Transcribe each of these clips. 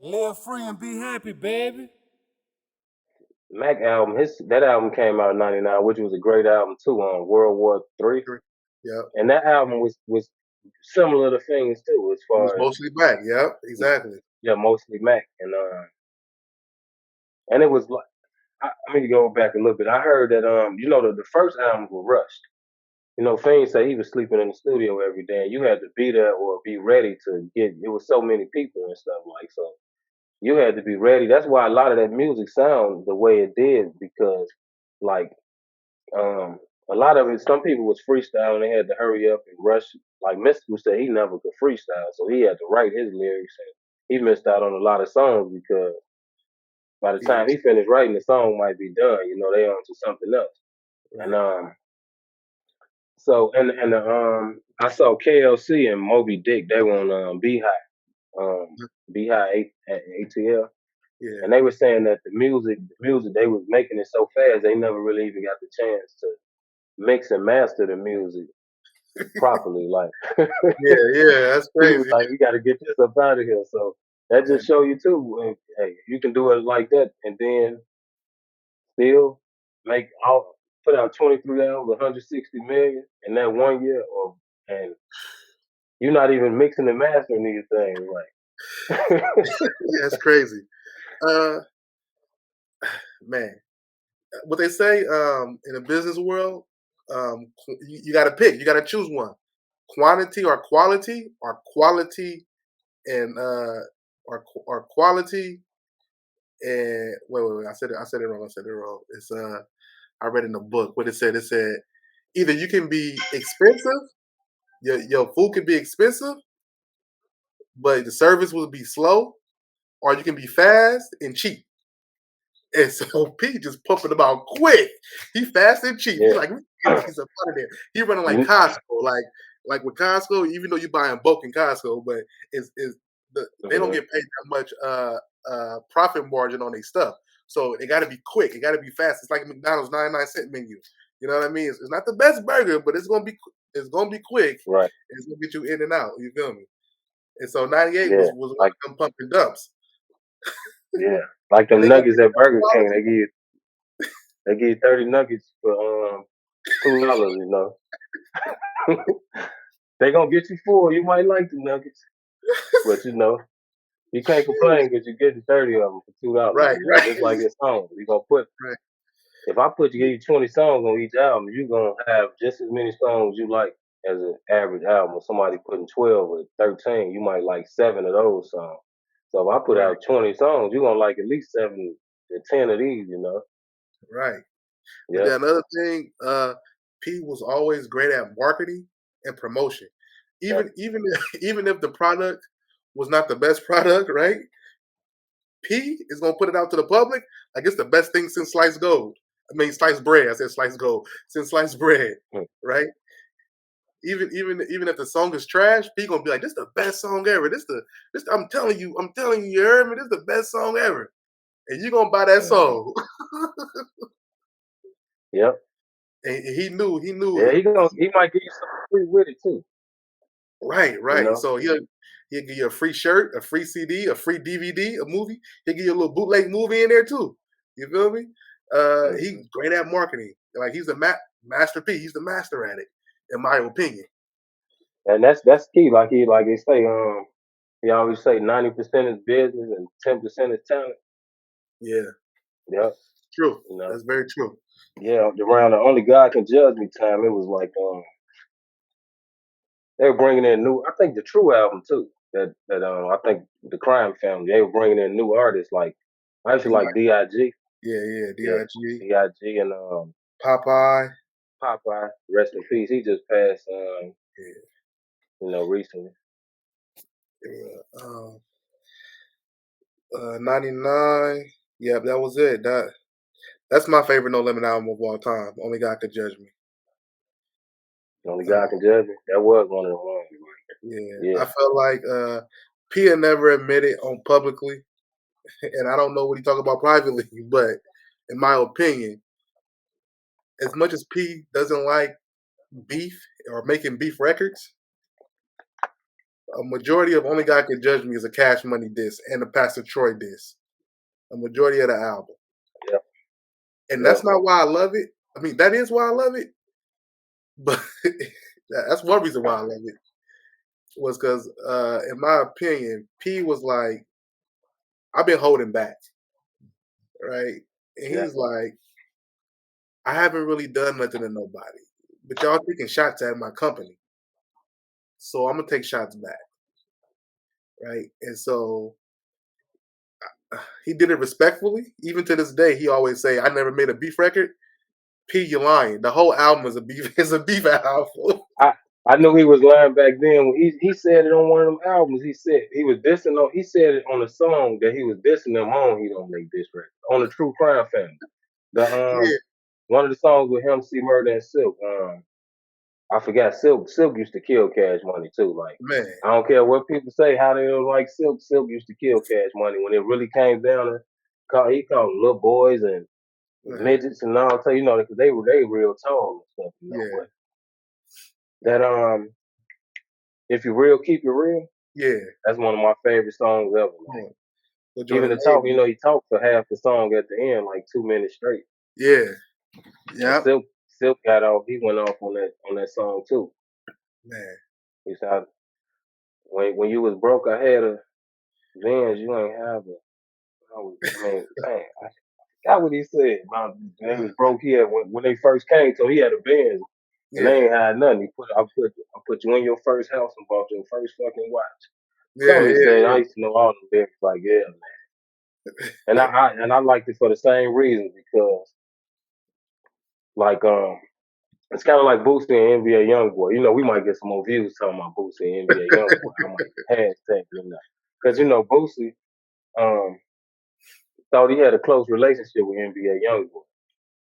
Live free and be happy, baby. Mac album, that album came out in '99, which was a great album too. On World War III, Yep. and that album was similar to things too, as It was far as mostly Mac. Yep, exactly. yeah, mostly Mac, and it was like I mean to go back a little bit. I heard that the first albums were rushed. Fiend said he was sleeping in the studio every day, and you had to be there or be ready to get. It was so many people and stuff like so. You had to be ready. That's why a lot of that music sounds the way it did because, like, um, a lot of it. Some people was freestyling. They had to hurry up and rush. Like Mystical said, he never could freestyle, so he had to write his lyrics, and he missed out on a lot of songs because by the Yeah. time he finished writing, the song might be done. They on to something else. Right. And so I saw KLC and Moby Dick. They were on Beehive at ATL, Yeah. and they were saying that the music they was making it so fast they never really even got the chance to mix and master the music properly. Like Yeah, that's he was crazy. like, we got to get this up out of here. So that just And show you too. Hey, you can do it like that, and then still make all put out 23 albums, 160 million in that 1 year, and you're not even mixing and mastering these things, like. yeah, that's crazy. Uh, man, what they say in the business world, you got to pick. You got to choose one: quantity or quality, or quality and or quality and wait. I said it wrong. It's I read in the book what it said. It said either you can be expensive, your food can be expensive, but the service will be slow, or you can be fast and cheap. And so P just pumping them out quick. He fast and cheap. He Yeah. like, get these up out of there. He running like Costco, like with Costco. Even though you buying bulk in Costco, but they don't get paid that much profit margin on their stuff. So it got to be quick. It got to be fast. It's like McDonald's 99-cent menu. You know what I mean? It's not the best burger, but it's gonna be quick. Right. And it's gonna get you in and out. You feel me? And so 98 Yeah. was one Like of them pumping dumps. yeah. Like And them they gonna nuggets at Burger King, they give you 30 nuggets for $2. They gonna get you full. You might like the nuggets, but you can't complain because you're getting 30 of them for $2. right, right, Just like it's home. You gonna put right. if I give you 20 songs on each album, you're gonna have just as many songs you like as an average album. If somebody putting 12 or 13, you might like 7 of those songs. So if I put Right, out 20 songs, you're gonna like at least 7 to 10 of these. right. But Yeah. then another thing, P was always great at marketing and promotion. Yeah. Even if the product was not the best product, right? P is gonna put it out to the public like it's the best thing since sliced gold. I mean sliced bread. I said sliced gold since sliced bread, Hmm. right? Even if the song is trash, P gonna be like, "This the best song ever. I'm telling you, you heard me. This the best song ever." And you gonna buy that song. Yep. And he knew Yeah, it. he might give you something free with it too. Right, You right. know? So he'll give you a free shirt, a free CD, a free DVD, a movie. He'll give you a little bootleg movie in there too. You feel me? Mhm. He's great at marketing. Like he's the master P. He's the master at it, in my opinion. And that's key. Like they say, he always say 90% is business and 10% is talent. Yeah, Yep. true. You know. That's very true. Yeah, around the Only God Can Judge Me time, it was like they were bringing in new. I think the True album too. That I think the Crime Family they were bringing in new artists like I used to like Dig. Yeah, Yeah, DRG, Dig and Popeye. Popeye. Rest in peace. He just passed. Yeah, Recently. yeah. 99. Yeah, that was it. That's my favorite No Limit album of all time. Only God Could Judge Me. Only Uh, God Can Judge Me. That was one of the ones. yeah, Yeah. I felt like P had never admitted on publicly, and I don't know what he talk about privately, but in my opinion, as much as P doesn't like beef or making beef records, A majority of Only God Can Judge Me is a Cash Money diss and a Pastor Troy diss. A majority of the album. Yeah. And Yeah. that's not why I love it. I mean, that is why I love it. But that's one reason why I love it. Was because, in my opinion, P was like, I've been holding back. Right? And Yeah. he's like, I haven't really done nothing to nobody. But y'all taking shots at my company. So I'm gonna take shots back. Right? And so he did it respectfully. Even to this day, he always say, I never made a beef record. P, you lying. The whole album is a beef album. I knew he was lying back then when he said it on one of them albums. He said he said it on a song that he was dissing them on. He don't make this record on the True Crime Family. The Yeah, one of the songs with him, C Murder and Silk. I forgot Silk. Silk used to kill Cash Money too. Like man. I don't care what people say, how they don't like Silk. Silk used to kill Cash Money when it really came down to he called them little boys and midgets and all. So because they real tall and stuff. Yeah, But that if you real, keep it real. yeah. That's one of my favorite songs ever. Like, Well, even Jordan the talk, Mayer, he talked for half the song at the end, like 2 minutes straight. yeah, And yeah, Silk got off. He went off on that song too. man. He said, when you was broke, I had a Vans. You ain't have a. Dang, I forgot what he said. When he was broke, he had when they first came to him, he had a Benz. And Yeah, they ain't had nothing. I put you in your first house and bought your first fucking watch. yeah, Something he yeah, said. I yeah. used to know all them lyrics. Like and I liked it for the same reason because like it's kind of like Boosie and NBA YoungBoy. We might get some more views talking about Boosie and NBA YoungBoy. I might hashtag because Boosie thought he had a close relationship with NBA YoungBoy.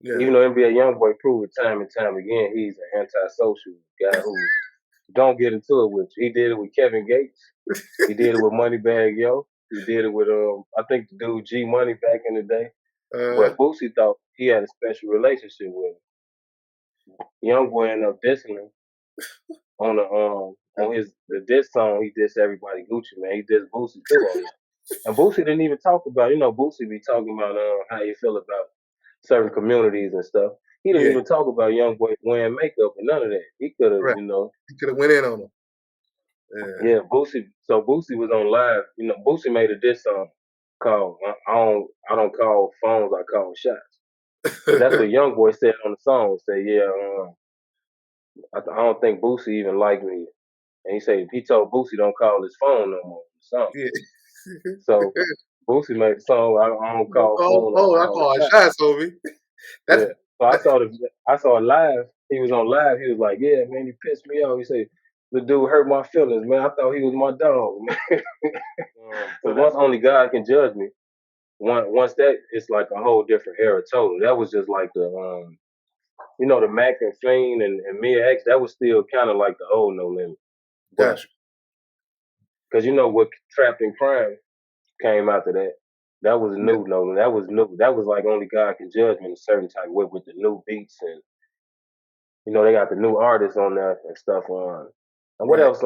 Yeah. Even though NBA YoungBoy proved it time and time again, he's an antisocial guy who don't get into it with you. He did it with Kevin Gates. He did it with Moneybagg Yo. He did it with I think the dude G Money back in the day. But Boosie thought he had a special relationship with him. Young boy ended up dissing him on the diss song. He dissed everybody Gucci Man. He dissed Boosie too on that. And Boosie didn't even talk about. Boosie be talking about how you feel about certain communities and stuff. He didn't Yeah, even talk about young boy wearing makeup and none of that. He could have, right. He could have went in on him. Yeah, yeah. Boosie. So Boosie was on live. Boosie made a diss song called "I don't call phones, I call shots." Because that's what Young Boy said on the song. Say, yeah, I don't think Boosie even liked me. And he told Boosie don't call his phone no more. Or something. yeah. So Boosie made the song I don't call phone, I I call call shots. shots, homie. That's Yeah. So I saw it live. He was on live. He was like, yeah, man, he pissed me off. He said, the dude hurt my feelings, man. I thought he was my dog, man. But once only God can judge me, once that, it's like a whole different era total. That was just like the Mac and Fiend and Mia X, that was still kind of like the old No Limit. But gotcha. because what Trapped in Crime came after that, that was Yeah, new No Limit. That was new. That was like only God can judge me in a certain type of way with the new beats and they got the new artists on there and stuff on. And what right. else?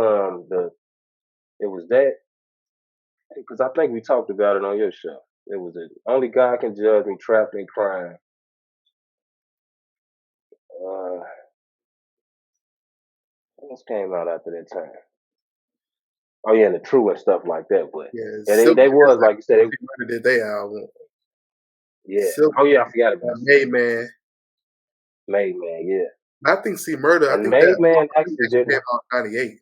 It was that because I think we talked about it on your show. It was only God can judge me. Trapped in Crime. Uh, what else came out after that time? Oh yeah, the True and stuff like that. But Yeah, yeah, they Silk was like you said. did their album. Yeah. Silk, Oh yeah, I forgot about Made Man. Made Man. Yeah. I think C Murder. And Made Man I think actually that did came out in '98.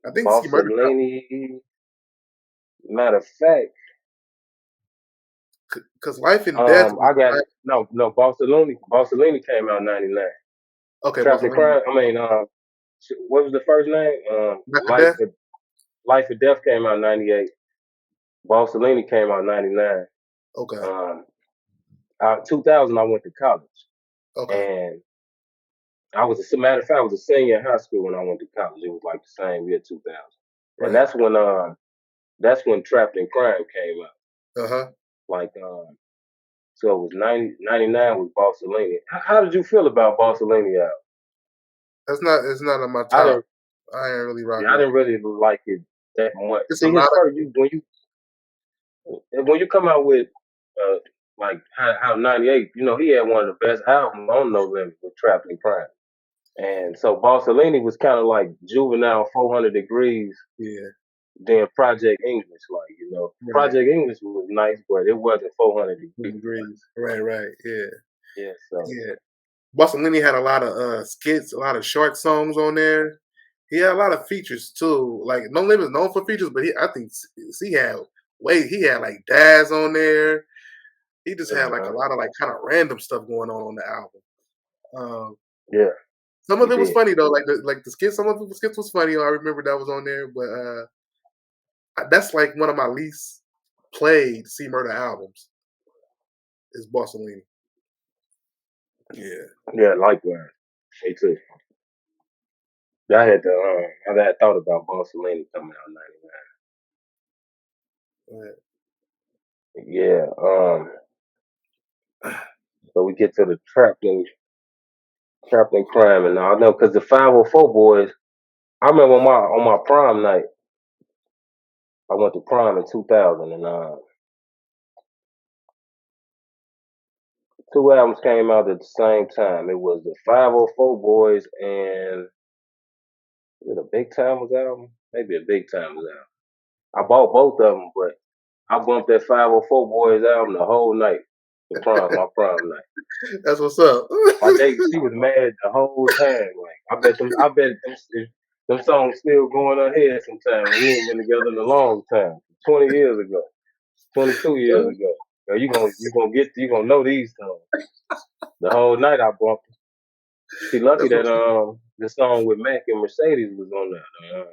I think C Murder. Bossolini. Matter of fact, Because Life and Death. I got no Bossolini. Bossolini came out in '99. Okay, Trapped in Barcelona. Crime. I mean, what was the first name? Life and Life Death. of Life of Death came out in '98. Bossolini came out in '99. Okay. 2000, I went to college, Okay. and as a matter of fact, I was a senior in high school when I went to college. It was like the same year, 2000, and Right. that's when Trapped in Crime came out. Uh-huh. Like so it was 99 with Bossolini. How did you feel about Bossolini out? It's not on my I top. didn't. I ain't really rock Yeah, I with didn't really like it that much. it. It's a See, lot his of first when you come out with uh like how '98, he had one of the best albums on No Limit with Trapped in Crime. And so Bossellini was kind of like juvenile 400 degrees, yeah, then Project English, right. Project English was nice, but it wasn't 400 degrees. Degrees. Right. Yeah. Yeah, so Yeah. Boston had a lot of skits, a lot of short songs on there. He had a lot of features too. Like No Limit is known for features, but I think he had like Daz on there. He just had like a uh lot of like kind of random stuff going on the album. Um, yeah, some he of it was did. funny though, like the skits. Some of the skits was funny. I remember that was on there, but that's like one of my least played C Murder albums is Boston. Yeah. Yeah, likewise. Me too. I had thought about Bossellini coming out Right. in '99. Yeah, so we get to the trapped in crime, and all. I know because the 504 boys. I remember on my prom night, I went to prom in 2000, and two albums came out at the same time. It was the 504 boys and was it a Big Timers album? Maybe a Big Timers album. I bought both of them, but I bumped that 504 boys album the whole night. My prom night. That's what's up. My date, she was mad the whole time. Like I bet them songs still going on here sometime. We ain't been together in a long time. 20 years ago, 22 years ago. Yo, you gonna know these songs. The whole night I bumped. She lucky That's that what's up. the song with Mac and Mercedes was on that.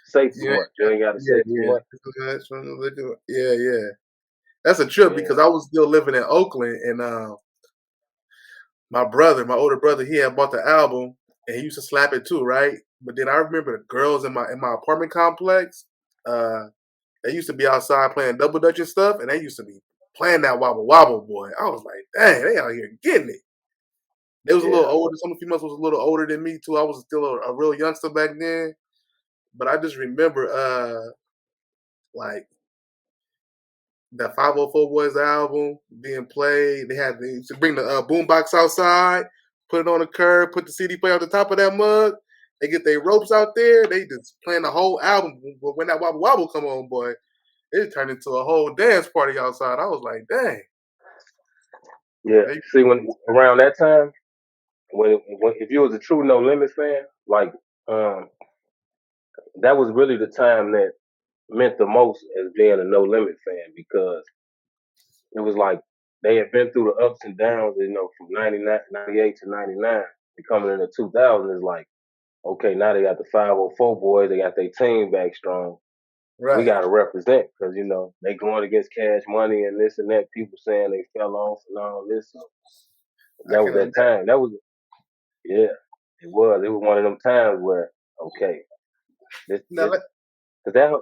Say too Yeah, much. You ain't gotta yeah, say too yeah. much. Yeah, yeah. That's a trip Yeah. because I was still living in Oakland and my older brother, he had bought the album and he used to slap it too, right? But then I remember the girls in my apartment complex, uh, they used to be outside playing double dutch and stuff, and they used to be playing that wobble wobble boy. I was like, dang, they out here getting it. They was a little Yeah. older. Some of the females was a little older than me too. I was still a real youngster back then. But I just remember like that 504 Boys album being played. They used to bring the boombox outside, put it on the curb, put the CD player on the top of that mug. They get their ropes out there. They just playing the whole album. But when that wobble wobble come on, boy, it turned into a whole dance party outside. I was like, dang. Yeah. They, See, when around that time, when if you was a true No Limit fan, like um, that was really the time that meant the most as being a No Limit fan because it was like they had been through the ups and downs, from 99, 98 to 99, and coming into 2000 is like, okay, now they got the 504 boys, they got their team back strong. We right. got to represent because, they going against Cash Money and this and that. People saying they fell off and all this. So I that was can that imagine. time. Yeah, it was. It was one of them times where, okay, Now, cause that,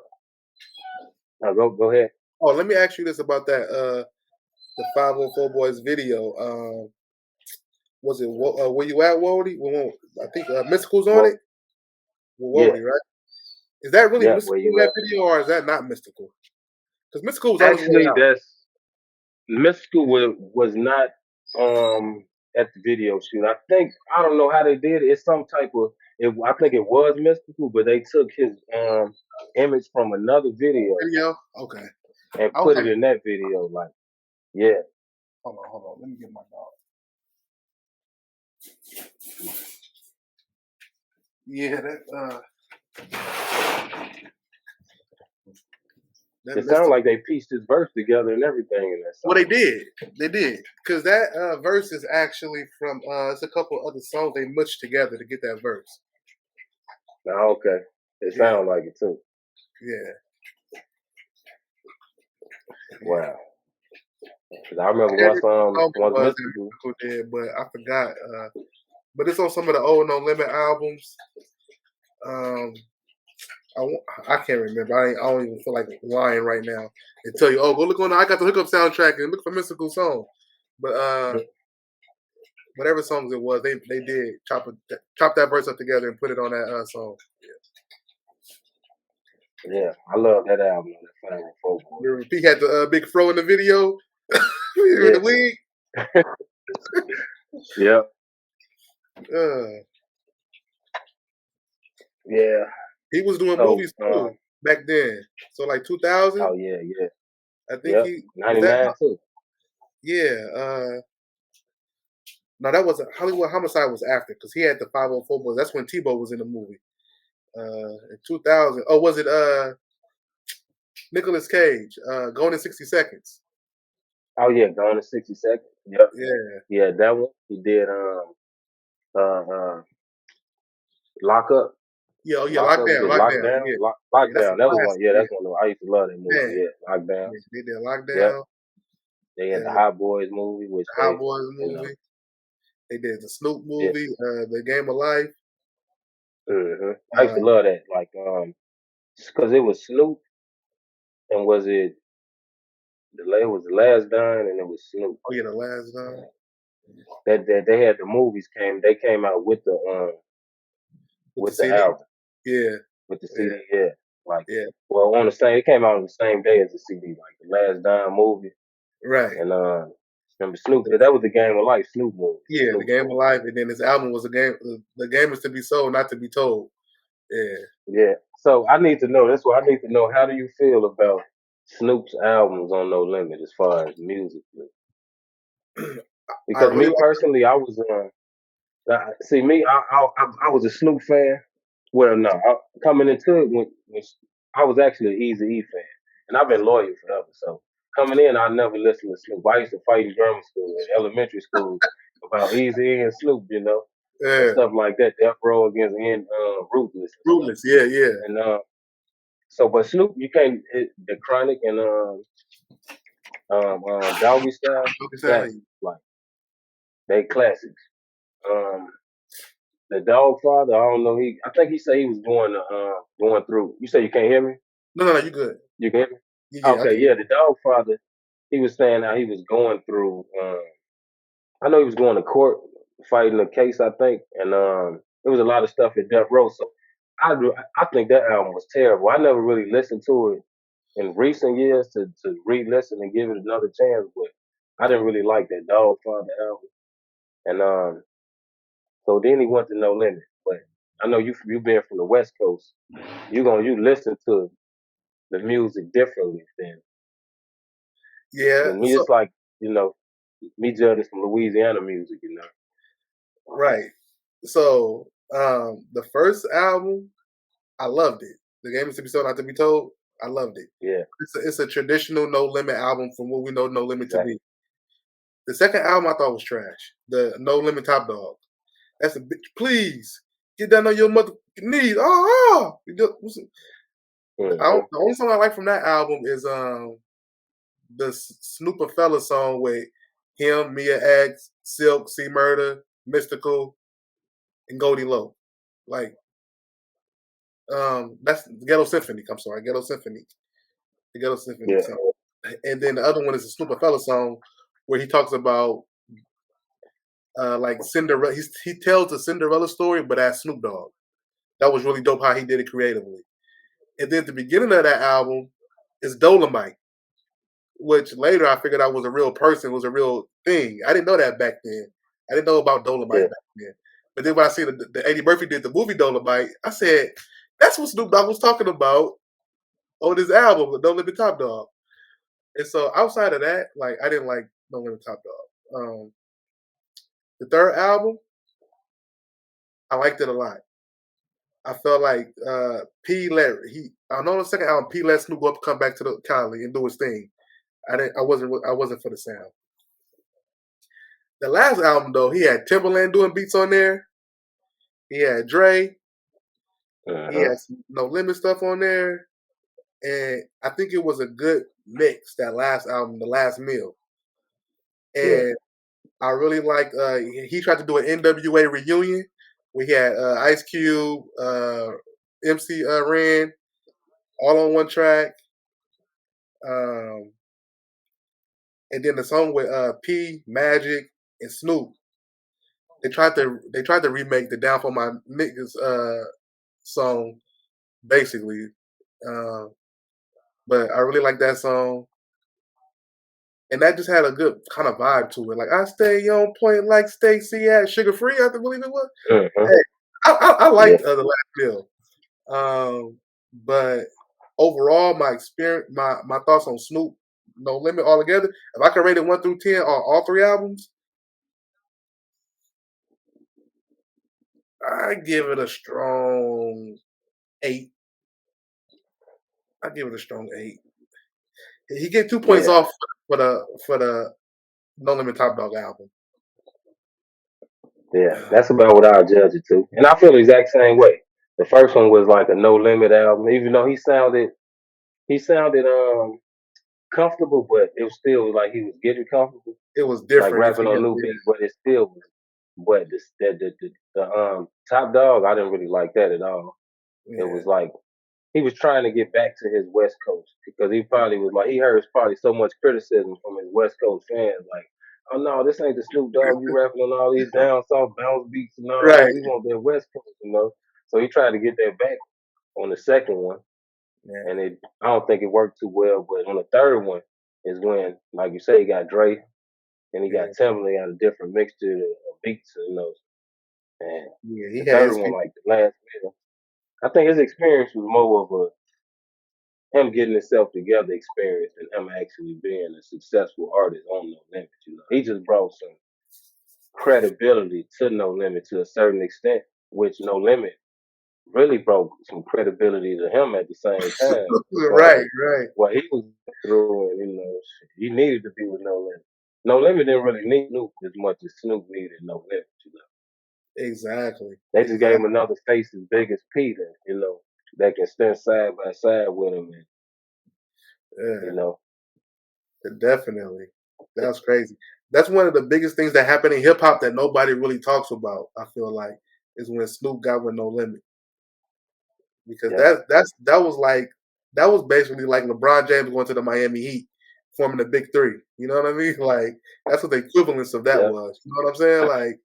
no, go ahead. let me ask you this about that. The 504 Boys video. Was it Where You At, Wody? I think Mystical's on Well, it. With yeah, Wody, right? Is that really yeah, where Mystical in you that at? video, or is that not Mystical? Because Mystical was on his way Actually, out. that's Mystical was not at the video shoot. I don't know how they did it. It's some type of I think it was Mystical, but they took his image from another video Video? Okay. and I was put it like, in that video. Like, yeah, hold on. Let me get my dog. Yeah, that it sounded Mystical. like they pieced his verse together and everything in that Well, song. they did, because that verse is actually from. It's a couple other songs they mushed together to get that verse. Now, okay, it Yeah, sounded like it too. yeah, yeah. Wow, 'cause I remember Every song it once was that Mystical. Mystical did, but I forgot. But it's on some of the old No Limit albums. Um, I can't remember. I don't even feel like lying right now and tell you, oh, go look on. I got the hookup soundtrack and look for Mystical song. But whatever songs it was, they did chop that verse up together and put it on that song. Yeah, I love that album. That Flying with Folk Boys. Remember P had the big fro in the video with Yeah, the wig. yeah, Uh, yeah. he was doing So, movies too back then. So like 2000, oh yeah, yeah, I think yep. he was that. '99 too. Yeah. No, that wasn't Hollywood Homicide was after because he had the 504 Boys. That's when Tebow was in the movie. In 2000. Oh, was it Nicolas Cage? Going in 60 Seconds. Oh yeah, Gone in 60 Seconds. Yep. Yeah. Yeah, that one. He did Lock Up. Yeah. Oh yeah. Lock Up was it Lockdown. Lockdown? Yeah. Yeah. That's a Lockdown. That was one. classic. Yeah, Yeah. that's one of them. I used to love that movie. Man. Yeah, Lockdown. Yeah, they did Yep. Lockdown. They had the And Hot Boys movie, which the Hot they, Boys you know, movie. They did the Snoop yeah. movie. The Game of Life. I used to Uh, love that, like, because it was Snoop and was it it was the Last Dine and it was Snoop. oh yeah, the last That they had the movies they came out with the with the CD. album Yeah. with the Yeah. CD. Yeah, like Yeah. well on the same it came out on the same day as the CD, like the Last Dime movie Right. and remember Snoop that was the Game of Life Snoop movie. Yeah, the Snoop Game of movie. Life, and then his album was a game. The game is to be sold, not to be told. Yeah. Yeah. So I need to know. That's what I need to know. How do you feel about Snoop's albums on No Limit as far as musically? I Because really me like. personally, I was see me. I was a Snoop fan. Well, no, coming into it when I was actually an Easy E fan, and I've been loyal forever. So coming in, I never listened to Snoop. I used to fight in grammar school and elementary school about Easy E and Snoop, and Yeah. stuff like that. Death Row against Ruthless and stuff. Ruthless. Yeah. Yeah. And so, but Snoop, you can't hit the Chronic and Doggy Style. That's Exactly. like they classics. Um, the Dog Father, I don't know. I think he said he was going through. You say you can't hear me? No. You good? You can hear me? Yeah. Okay, Okay. yeah. The Dog Father, he was saying how he was going through. I know he was going to court fighting a case, I think, and there was a lot of stuff at Death Row. So I think that album was terrible. I never really listened to it in recent years to re-listen and give it another chance, but I didn't really like that Dog Father album. And so then he went to No Limit. But I know you being from the West Coast, you listen to the music differently Yeah. than me. So It's like, me judging some Louisiana music. right. So the first album, I loved it. The game is to be sold, not to be told. I loved it. Yeah, It's a traditional No Limit album from what we know No Limit to exactly. be. The second album I thought was trash. The No Limit Top Dog. That's a bitch. Please get down on your mother knees. Hmm. The only song I like from that album is the Snoop and Fella song with him, Mia X, Silk, C Murder, Mystical, and Goldie Low. Like that's Ghetto Symphony. I'm sorry, Ghetto Symphony. The Ghetto Symphony Yeah, song. And then the other one is a Snoop and Fella song where he talks about like Cinderella. He tells a Cinderella story, but as Snoop Dogg. That was really dope how he did it creatively. And then at the beginning of that album is Dolomite, which later I figured out was a real person, was a real thing. I didn't know that back then. I didn't know about Dolomite yeah, back then. But then when I see the Eddie Murphy did the movie Dolomite, I said, that's what Snoop Dogg was talking about on this album, No Limit Top Dog. And so outside of that, like I didn't like No Limit Top Dog. The third album, I liked it a lot. I felt like P let I know the second album P let Snoop go up, come back to the Cali and do his thing. I wasn't for the sound. The last album though, he had Timberland doing beats on there. He had Dre. He uh-huh. had some No Limit stuff on there, and I think it was a good mix. That last album, The Last Meal, Yeah, and I really like. He tried to do an NWA reunion. We had Ice Cube, MC Ren, all on one track. Um, and then the song with P, Magic, and Snoop. They tried to remake the Down for My Niggas song, basically. Uh, but I really like that song, and that just had a good kind of vibe to it. Like I stay on point, like Stacy at Sugar Free. I believe it was. Hmm. Hey, I Yeah, liked the last bill. But overall, my experience, my thoughts on Snoop, No Limit, altogether. If I could rate it 1 through 10 on all three albums, I give it a strong 8. I give it a strong 8. He get 2 points yeah, off for the No Limit Top Dog album. yeah. That's about what I'll judge it to. And I feel the exact same way. The first one was like a No Limit album, even though he sounded comfortable, but it was still like he was getting comfortable, It was like different for rapping on him. new beats, but it still was. But the Top Dog, I didn't really like that at all. Yeah, It yeah, was like he was trying to get back to his West Coast because he probably was like he heard probably so much criticism from his West Coast fans, like, oh no, this ain't the Snoop Dogg you rapping on all these down south bounce beats and all that. right. We want that West Coast. So he tried to get that back on the second one, Yeah, and I don't think it worked too well. But on the third one is when, like you say, he got Dre and he got yeah, Timberlake, got a different mixture of beats. And yeah. He the had third his one, people. like the last middle, I think his experience was more of a him getting himself together experience than him actually being a successful artist on No Limit. He just brought some credibility to No Limit to a certain extent, which No Limit really brought some credibility to him at the same time, as far Right, as right. what he was through, and he needed to be with No Limit. No Limit didn't really need Snoop as much as Snoop needed No Limit. Exactly, They just gave him exactly. another face as big as Peter, that can stand side by side with him, and you Yeah, know, definitely. That's crazy. That's one of the biggest things that happened in hip hop that nobody really talks about. I feel like is when Snoop got with No Limit, because yeah, that was basically like LeBron James going to the Miami Heat, forming the big three. You know what I mean? Like that's what the equivalence of that yeah, was. You know what I'm saying? Like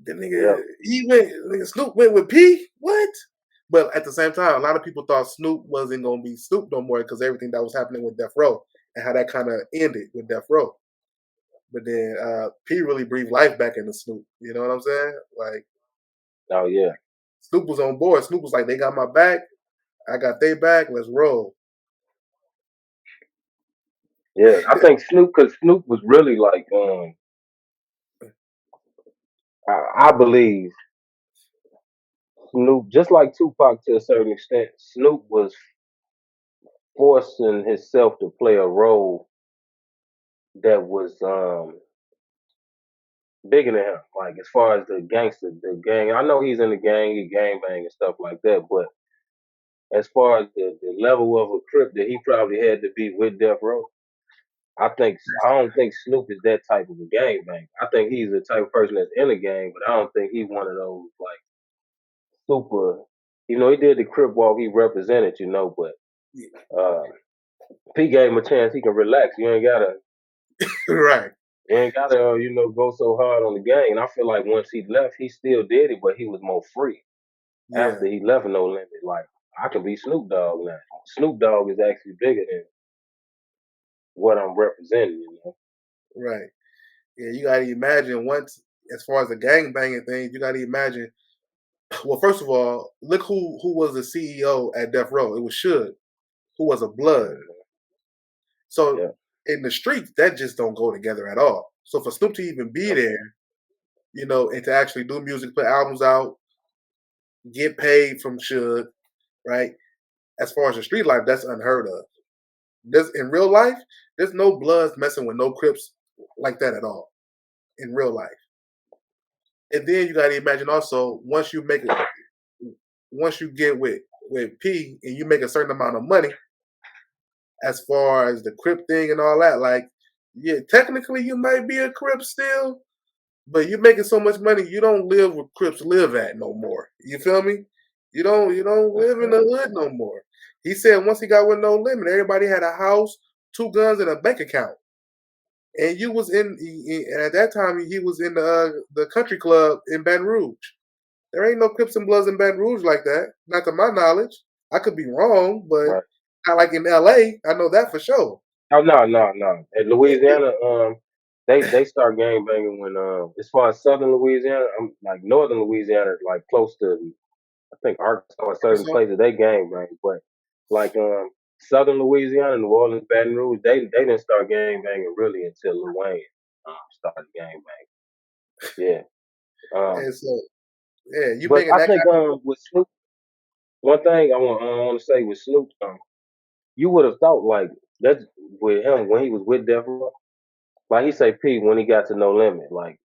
the yeah, nigga, nigga Snoop went with P. What? But at the same time, a lot of people thought Snoop wasn't gonna be Snoop no more because everything that was happening with Death Row and how that kind of ended with Death Row. But then P really breathed life back into Snoop. You know what I'm saying? Like oh yeah, Snoop was on board. Snoop was like, "They got my back. I got their back. Let's roll." yeah. I think because Snoop was really like, I believe Snoop, just like Tupac to a certain extent, Snoop was forcing himself to play a role that was bigger than him. Like as far as the gangster, the gang. I know he's in the gang, he gang bang and stuff like that, but as far as the level of a crip that he probably had to be with Death Row, I don't think Snoop is that type of a gang bang. I think he's the type of person that's in a gang, but I don't think he's one of those like super. He did the crip walk, he represented, but uh, if he gave him a chance, he can relax. Right. You ain't gotta, go so hard on the gang. And I feel like once he left, he still did it, but he was more free Yeah. after he left No Limit. Like I can be Snoop Dogg now. Snoop Dogg is actually bigger than what I'm representing. Right. Yeah. You got to imagine once, as far as the gang banging thing, you got to imagine. Well, first of all, look who was the CEO at Death Row. It was Suge, who was a Blood. Mhm. So Yeah, in the streets, that just don't go together at all. So for Snoop to even be no, there, and to actually do music, put albums out, get paid from Suge, right? As far as the street life, that's unheard of. There's in real life, there's no Bloods messing with no Crips like that at all in real life. And then you got to imagine also once you get with P and you make a certain amount of money, as far as the Crip thing and all that, like yeah, technically you might be a Crip still, but you're making so much money, you don't live where Crips live at no more. You feel me? You don't live in the hood no more. He said once he got with No Limit, everybody had a house, 2 guns, and a bank account. And you was and at that time he was in the country club in Baton Rouge. There ain't no Crips and Bloods in Baton Rouge like that, not to my knowledge. I could be wrong, but right. not like in LA. I know that for sure. Oh no, no, no. In Louisiana, they start gang banging when as far as southern Louisiana, like northern Louisiana, like close to I think Arkansas or certain So, places they gang bang, but like southern Louisiana, New Orleans, Baton Rouge, they didn't start gang banging really until Lil Wayne started gang banging. Yeah. and so yeah, you But bringing I that think with Snoop, one thing I want to say with Snoop, you would have thought like that's with him when he was with Death Row. Like he say, P when he got to No Limit, like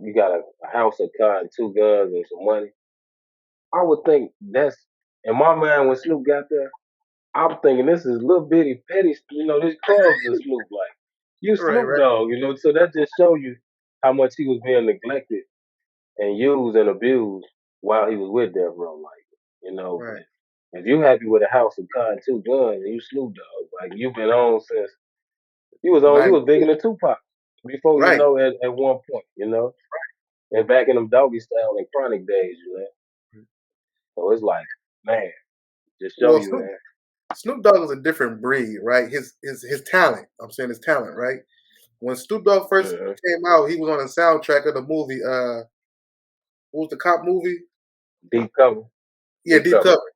you got a house, a car, and two guns and some money. I would think that's in my mind when Snoop got there. I'm thinking this is little bitty petty, this crumbs to Snoop. Like you guy. Right, Snoop right, Dogg, so that just show you how much he was being neglected and used and abused while he was with Death Row. Like right, but if you happy with a house, a car, and two guns, and you Snoop Dogg, like you've been on since you was bigger 92. than Tupac before Right. at one point. And back in them doggy style and chronic days. So it's like, man, just show Well, you, man. Snoop Dogg is a different breed, right? His talent. I'm saying his talent, right? When Snoop Dogg first Mhm. came out, he was on the soundtrack of the movie. What was the cop movie? Deep cover, Yeah, deep Deep cover. Cover.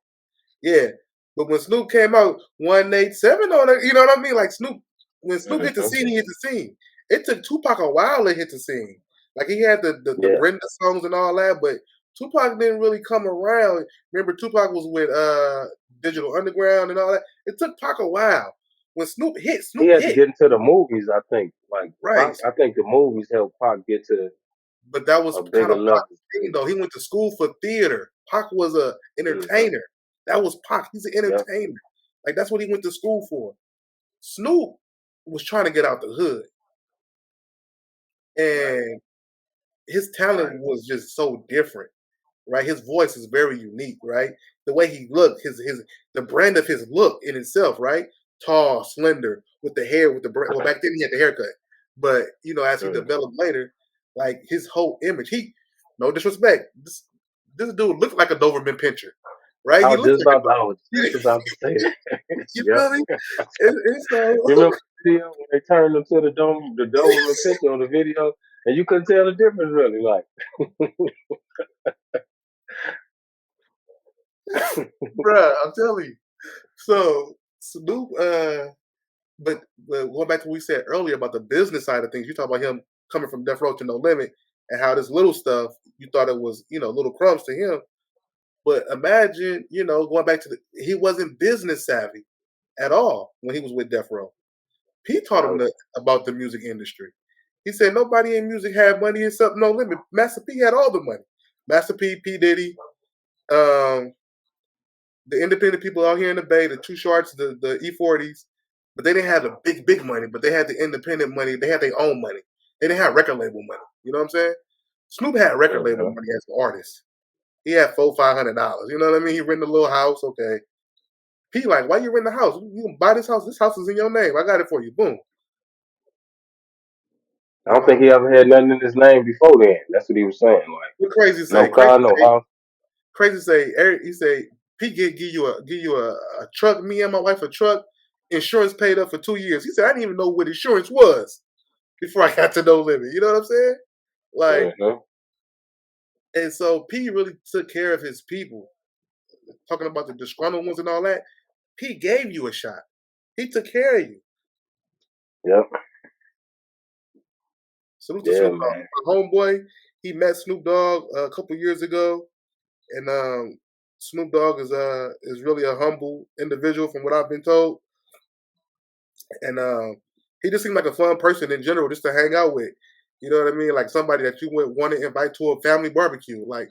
Yeah, but when Snoop came out, 187 on it. You know what I mean? Like when Snoop hit the Hmm. scene, he hit the scene. It took Tupac a while to hit the scene. Like he had the Yeah, Brenda songs and all that, but Tupac didn't really come around. Remember, Tupac was with Digital Underground and all that. It took Pac a while. When Snoop hit, he Snoop had to hit. get into the movies. I think, like Right. Pac. I think the movies helped Pac get to But that was a kind bigger of level. Pac's thing, though. He went to school for theater. Pac was a Hmm. entertainer. That was Pac. He's an Yep. entertainer. Like that's what he went to school for. Snoop was trying to get out the hood, Right. and his talent Right. was just so different. Right, his voice is very unique. Right, the way he looked, his the brand of his look in itself. Right, tall, slender, with the hair, with the well back then he had the haircut, but as he Hmm. developed later, like his whole image. He, no disrespect, this dude looked like a Doberman pincher. Right, he looked like I was a just about to say that. you Yep. feel me? And so You remember the video when they turned him to the Doberman picture on the video, and you couldn't tell the difference really. Like, bruh, I'm telling you. So Snoop, but going back to what we said earlier about the business side of things, you talk about him coming from Death Row to No Limit and how this little stuff you thought it was little crumbs to him. But imagine going back to he wasn't business savvy at all when he was with Death Row. He taught him no, about the music industry. He said nobody in music had money except No Limit. Master P had all the money. Master P, P Diddy, um, the independent people out here in the Bay, the Two Sharks, the E40s, but they didn't have the big money, but they had the independent money. They had their own money. They didn't have record label money. You know what I'm saying? Snoop had record label uh-huh. money as an artist. He had $400-500. You know what I mean? He rented a little house. Okay. He like, why you rent the house? You can buy this house. This house is in your name. I got it for you. Boom. I You don't think know. he ever had nothing in his name before then. That's what he was saying. Like, What crazy no say? car, no house. Crazy say. He say Pete give you a truck. Me and my wife a truck. Insurance paid up for 2 years. He said I didn't even know what insurance was before I got to No Limit. You know what I'm saying? Like, Uh-huh. and so P really took care of his people. Talking about the disgruntled ones and all that. P gave you a shot. He took care of you. Yep. Salute to Yeah, Snoop Dogg. man. My homeboy, he met Snoop Dogg a couple years ago, and Snoop Dogg is really a humble individual from what I've been told, and he just seemed like a fun person in general, just to hang out with. You know what I mean? Like somebody that you would want to invite to a family barbecue. Like,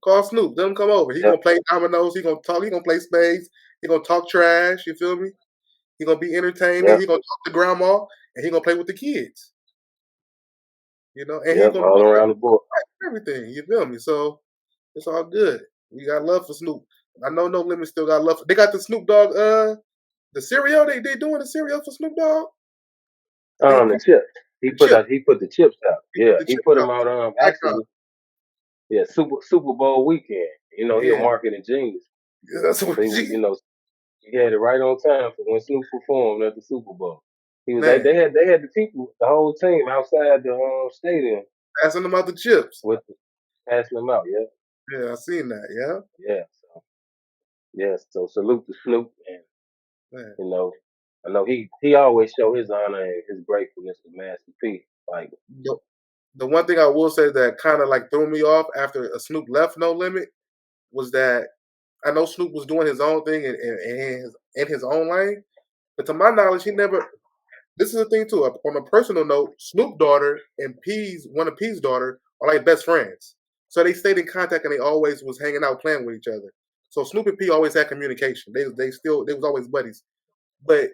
call Snoop, let him come over. He Yep. gonna play dominoes. He gonna talk. He gonna play spades. He gonna talk trash. You feel me? He gonna be entertaining. Yep. He gonna talk to grandma, and he gonna play with the kids. And he Yep. gonna All around the board. do everything. You feel me? So it's all good. We got love for Snoop. I know No Limit still got love. They got the Snoop Dogg, the cereal. They doing the cereal for Snoop Dogg. I think The chips. the chip. He put the chips out. He put Yeah. the He chip put out. them out Icon. actually. Yeah, Super Bowl weekend. He a Yeah, marketing genius. Yeah, that's what So he had it right on time for when Snoop performed at the Super Bowl. He was man, they had the people, the whole team outside the stadium passing them out the chips. with passing them out. Yeah, Yeah, I seen that. Yeah, yeah. So yeah, so salute to Snoop, and man. you know, I know he always show his honor and his gratefulness to Master P. Like, The, the one thing I will say that kind of like threw me off after Snoop left No Limit was that I know Snoop was doing his own thing in his own lane, but to my knowledge, he never. This is the thing too. On a personal note, Snoop daughter and one of P's daughter are like best friends. So they stayed in contact and they always was hanging out playing with each other. So Snoop and P always had communication. They was always buddies. But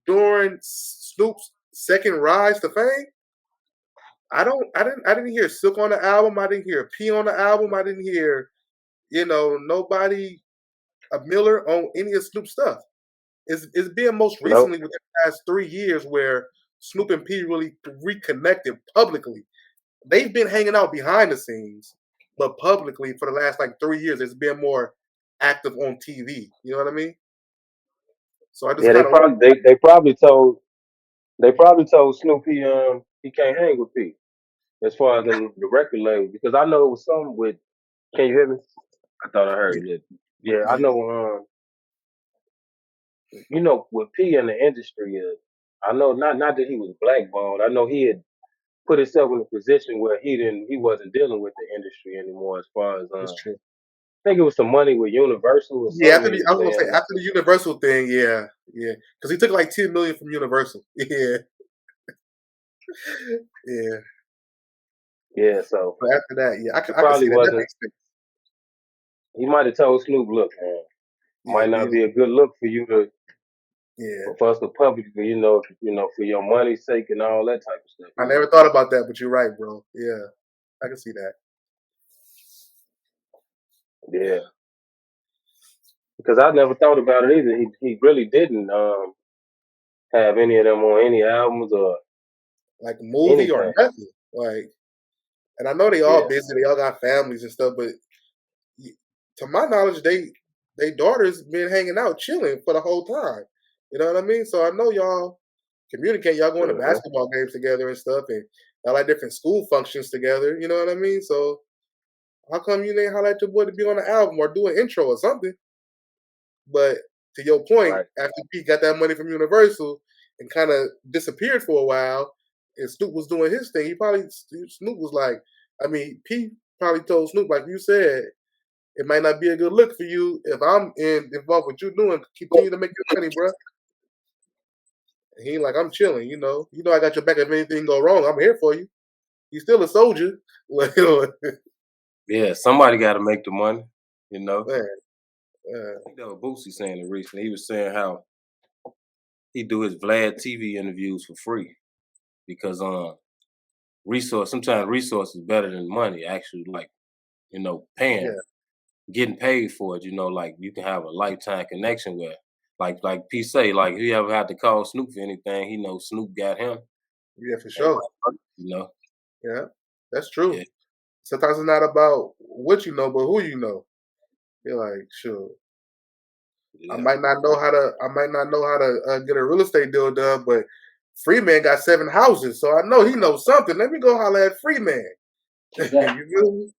during Snoop's second rise to fame, I didn't hear Silk on the album. I didn't hear P on the album. I didn't hear nobody Miller on any of Snoop's stuff. It's been most nope. recently within the past 3 years where Snoop and P really reconnected publicly. They've been hanging out behind the scenes, but publicly for the last like 3 years, it's been more active on TV. You know what I mean? So I just Yeah, kind of wonder, they probably told Snoop he can't hang with P as far as in the record label, because I know it was something with. Can you hear me? I thought I heard it. Yeah, I yeah, know. With P in the industry, I know not that he was blackballed. I know he had put himself in a position where he wasn't dealing with the industry anymore. As far as that's true. I think it was some money with Universal or Yeah, something. He was I was gonna say saying after the Universal thing, yeah, yeah, because he took like 10 million from Universal. Yeah, yeah. yeah. So But after that, yeah, he I can probably see that. That wasn't. makes sense. He might have told Snoop, "Look, man, Yeah, might not be a good look for you to yeah. for us to publicly, for your money's sake and all that type of stuff, I never thought about that, but you're right, bro. Yeah, I can see that. Yeah, because I never thought about it either. He really didn't have any of them on any albums or Like a movie or anything. nothing. Like, and I know they all Yeah, busy, they all got families and stuff, but to my knowledge, they daughters been hanging out, chilling for the whole time. You know what I mean? So I know y'all communicate. Y'all going to hmm basketball games together and stuff, and y'all like different school functions together. You know what I mean? So how come you didn't highlight your boy to be on the album or do an intro or something? But to your point, right. after Pete got that money from Universal and kind of disappeared for a while, and Snoop was doing his thing, Snoop was like, I mean, Pete probably told Snoop, like you said, it might not be a good look for you if involved with you doing. Continue to make your money, bro. And he like, I'm chilling, you know. You know, I got your back if anything go wrong. I'm here for you. He's still a soldier. Like, Yeah, somebody got to make the money. You know, man, I think that was Boosie saying it recently. He was saying how he do his Vlad TV interviews for free because sometimes resource is better than money. Actually, like paying yeah, getting paid for it, like you can have a lifetime connection with. Like P say, like if you ever had to call Snoop for anything, he knows Snoop got him. yeah, for And sure. you know, Yeah, that's yeah, true. Sometimes it's not about what you know, but who you know. You're like, sure. yeah, I might not know how to get a real estate deal done, but Freeman got 7 houses, so I know he knows something. Let me go holler at Freeman. You exactly. feel me?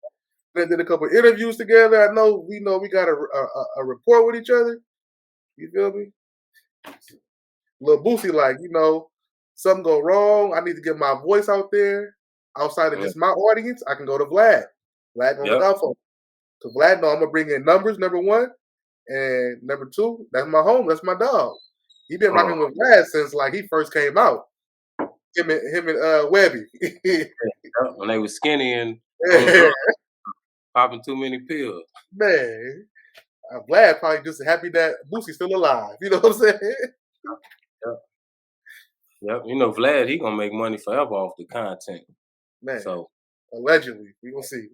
They did a couple interviews together. I know we got a rapport with each other. You feel me? Little Boosie, like, something go wrong. I need to get my voice out there. Outside of Mm, just my audience, I can go to Vlad. Vlad gonna look yep. out for me. Because Vlad know I'm gonna bring in numbers, number one. And number two, that's my home. That's my dog. He been Mm, rocking with Vlad since like he first came out. Him and Webby. yep. When they was skinny and on drugs, popping too many pills. Man, Vlad probably just happy that Boosie's still alive. You know what I'm saying? Yep. Yep. Vlad, he gonna make money forever off the content. Man, So allegedly, we gonna see.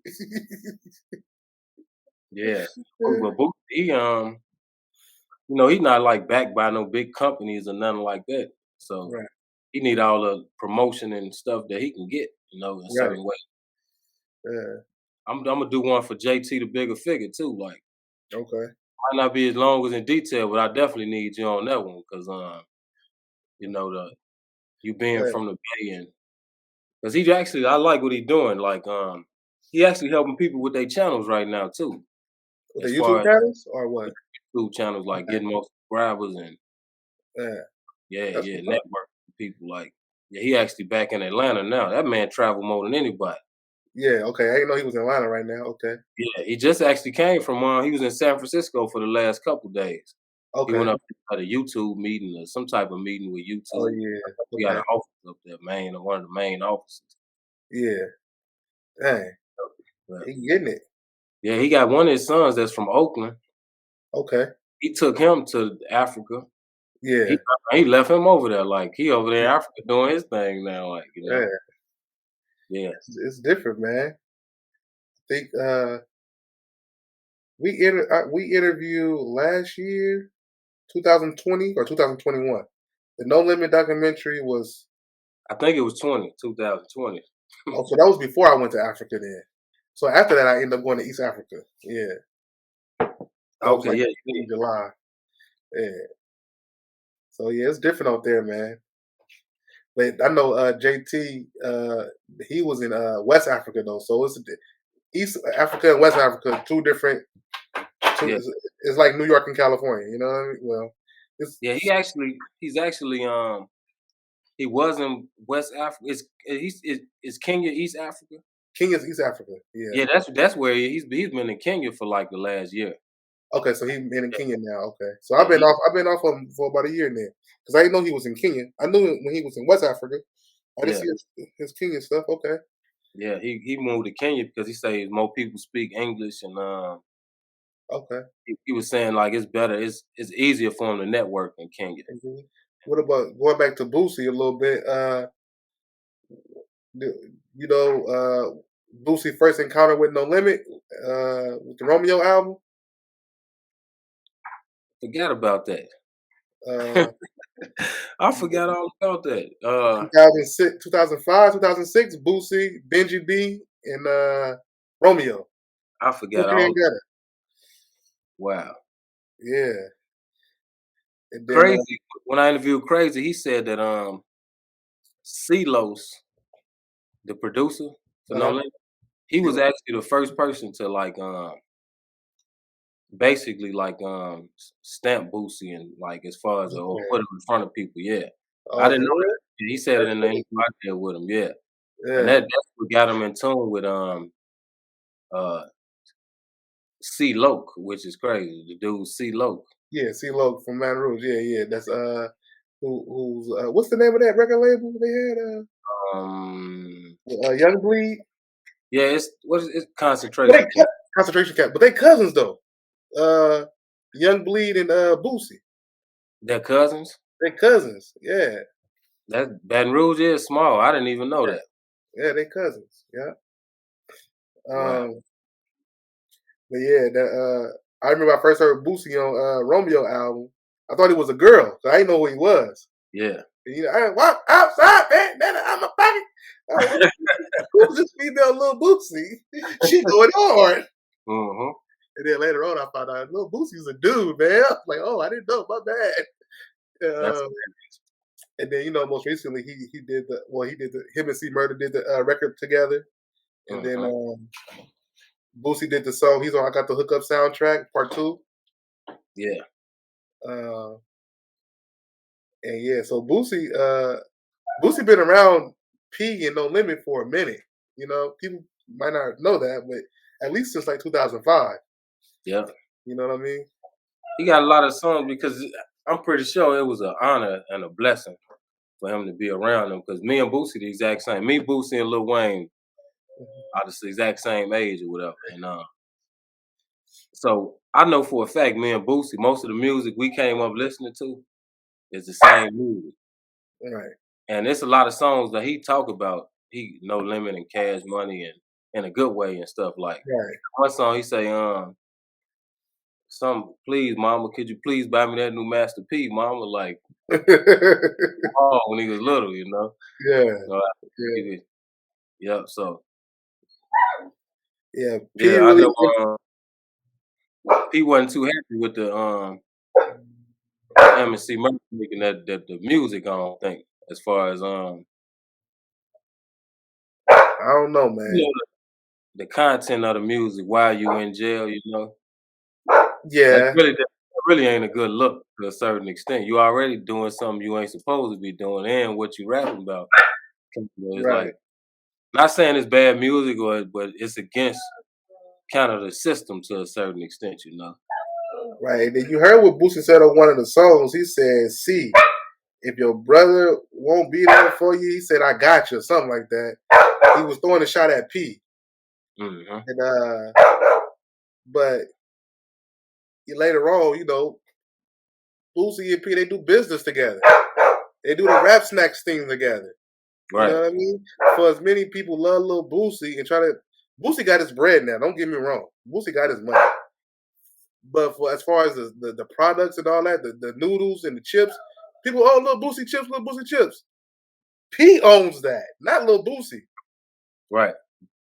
yeah. But Boosie, he's not like backed by no big companies or nothing like that. So Right, he need all the promotion and stuff that he can get, in right. certain way. Yeah. I'm gonna do one for JT the Bigger Figure too. Like Okay. Might not be as long as in detail, but I definitely need you on that one because the you being Yeah. from the Bay and because he actually I like what he doing. Like he actually helping people with their channels right now too. With the As YouTube far as channels or what? with YouTube channels, like Okay. getting more subscribers and Yeah. yeah, That's yeah, what's up. network with people like yeah, he actually back in Atlanta now. That man travel more than anybody. Yeah. Okay. I didn't know he was in Atlanta right now. Okay. Yeah, he just actually came from he was in San Francisco for the last couple days. He went Okay. up at a YouTube meeting or some type of meeting with Oh YouTube. yeah. We got an Okay. office up there, one of the main offices. Yeah. Dang. But He getting it. yeah, he got one of his sons that's from Oakland. Okay. He took him to Africa. Yeah. He left him over there, like he over there in Africa doing his thing now, like Yeah. yeah. It's different, man. I think we interviewed last year, 2020 or 2021. The No Limit documentary was I think it was 2020. oh, so that was before I went to Africa then. So after that, I ended up going to East Africa. Yeah, that was Okay, like yeah, in July. Yeah. So yeah, it's different out there, man. But I know JT, he was in West Africa though, so it's East Africa and West Africa, two different. yeah, It's like New York and California. You know what I mean? Well, it's yeah. He's actually he was in West Africa. Is Kenya East Africa? Kenya's East Africa. Yeah. Yeah, that's where he's been in Kenya for like the last year. Okay, so he been in Kenya now. Okay, so Yeah, I've been off him for about a year now because I didn't know he was in Kenya. I knew him when he was in West Africa. I didn't yeah, see his Kenyan stuff. Okay, yeah. He moved to Kenya because he says more people speak English and okay. he was saying like it's better, it's easier for him to network in Kenya. Mhm. What about going back to Boosie a little bit? You know, Boosie first encounter with No Limit with the Romeo album, Forgot about that. uh, I forgot all about that. 2006, 2005, 2006. Boosie, Benji B, and Romeo. I Who forgot came all. better? Wow. Yeah, and then Crazy. When I interviewed Crazy, he said that CeeLos, the producer for No uh-huh. Limit, he was actually the first person to like basically like stamp Boosie and like as far as or Okay. put him in front of people. Yeah, I Oh, didn't for know real? that. He said it That's in the interview crazy. I did with him. Yeah, and Yeah. that's what got him in tune with uh C Loke, which is crazy. The dude C Loke. Yeah, CeeLo from Baton Rouge. Yeah, yeah. That's who's what's the name of that record label they had? Um, Young Bleed. yeah, it's But they concentration camp. concentration camp. But they cousins though. Uh Young Bleed and Boosie. They're cousins. They cousins. Yeah. That Baton Rouge is small. I didn't even know that. Yeah, they cousins. Yeah. Wow. Um but yeah, that I remember I first heard Boosie on Romeo album. I thought he was a girl. So I didn't know who he was. Yeah. And, you know, I walk outside, man. Then I'm a pocket. Who's this female little Boosie? She going hard. Mhm. And then later on, I found out little Boosie's a dude, man. I was like, oh, I didn't know. My bad. That's And then most recently he did him and C Murder did the record together, and then mhm. Boosie did the song. He's on I Got the Hookup soundtrack part two. Yeah. Uh, and yeah, so Boosie been around P and No Limit for a minute. You know, people might not know that, but at least since like 2005. Yeah. You know what I mean? He got a lot of songs because I'm pretty sure it was an honor and a blessing for him to be around them. Because me and Boosie the exact same. Me, Boosie, and Lil Wayne are the exact same age or whatever. And so I know for a fact, me and Boosie, most of the music we came up listening to is the same music. Right. And it's a lot of songs that he talk about. He No Limit and Cash Money and in a good way and stuff like. Right. One song he say, some please, mama, could you please buy me that new Master P, mama? Like, oh, when he was little, you know. Yeah. So Yeah. yep. So Yeah. P yeah, I really know. P wasn't too happy with the M&C Murphy making the music. I don't think as far as I don't know, you man. know the content of the music while you in jail. You know Yeah, that really ain't a good look to a certain extent. You already doing something you ain't supposed to be doing, and what you rapping about. You know, it's right, like not saying it's bad music or but it's against kind of the system to a certain extent. You know. right. And then you heard what Boosie said on one of the songs. He said, "See, if your brother won't be there for you," he said, "I got you," or something like that. He was throwing a shot at P, Hmm. and but later on, Boosie and P they do business together. They do the rap snacks thing together. You know Right. what I mean? For as many people love Lil Boosie and try to, Boosie got his bread now. Don't get me wrong. Boosie got his money. But for as far as the products and all that, the noodles and the chips, people, oh, Lil Boosie chips, Lil Boosie chips. P owns that, not Lil Boosie. Right.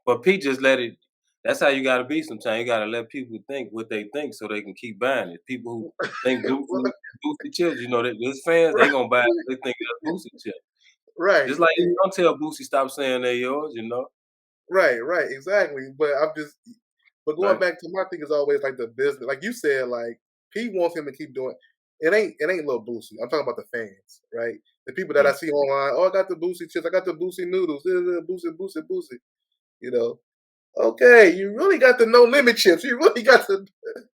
But P just let it. That's how you got to be. Sometimes you got to let people think what they think so they can keep buying it. People who think Boosie chips, you know, that his fans they gonna buy it. They think that's Boosie chips. Right, Just like you don't tell Boosie stop saying they're yours. You know. right, exactly. But going Right. back to my thing is always like the business. Like you said, like P wants him to keep doing. It ain't Lil Boosie. I'm talking about the fans, right? The people that I Mm. see online. Oh, I got the Boosie chips. I got the Boosie noodles. Boosie. You know. Okay, you really got the No Limit chips. You really got the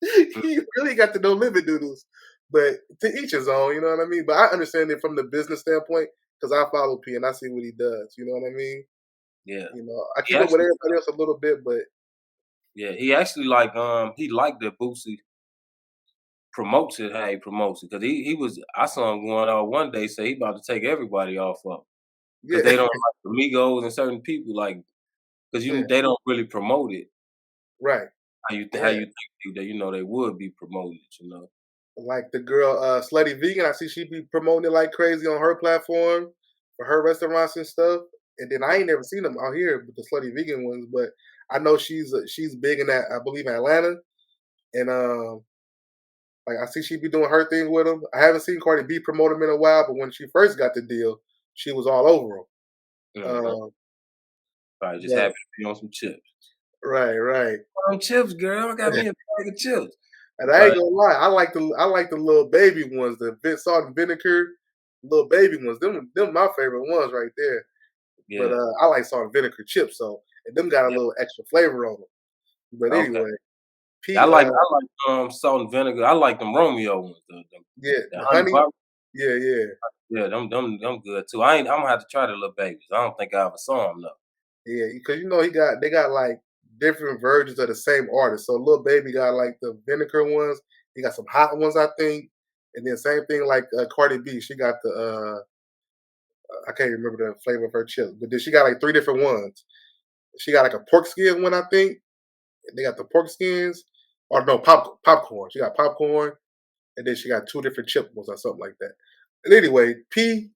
Mm. you really got the No Limit noodles. But to each his own. You know what I mean. But I understand it from the business standpoint because I follow P and I see what he does. You know what I mean. Yeah. I He keep up with actually, everybody else a little bit, but yeah, he actually he liked that Boosie promotes it how he promotes it because he was I saw him going out one day say he about to take everybody off of because yeah, they don't like the Migos and certain people like because yeah, they don't really promote it right, how yeah. you think that they would be promoting it, you know. Like the girl, Slutty Vegan, I see she be promoting it like crazy on her platform for her restaurants and stuff. And then I ain't never seen them out here with the Slutty Vegan ones, but I know she's big in that. I believe in Atlanta, and like I see she be doing her thing with them. I haven't seen Cardi B promote them in a while, but when she first got the deal, she was all over them. Mhm. Probably just But happy to be on some chips. right. On chips, girl. I got me a bag of chips. And I ain't But gonna lie, I like the little baby ones, the salt and vinegar little baby ones. Them my favorite ones right there. But yeah, I like salt and vinegar chips, so and them got a yeah, little extra flavor on them. But okay. anyway, I P like salt and vinegar. I like them Romeo ones, yeah, the the honey honey, bar. yeah. Yeah, them good too. I'm gonna have to try the little babies. I don't think I ever saw them though. Yeah, because they got like different versions of the same artist. So Lil Baby got like the vinegar ones. He got some hot ones, I think, and then same thing like Cardi B. She got the I can't remember the flavor of her chips, but then she got like three different ones. She got like a pork skin one, I think. They got the pork skins, or no popcorn. She got popcorn, and then she got two different chip ones or something like that. And anyway, P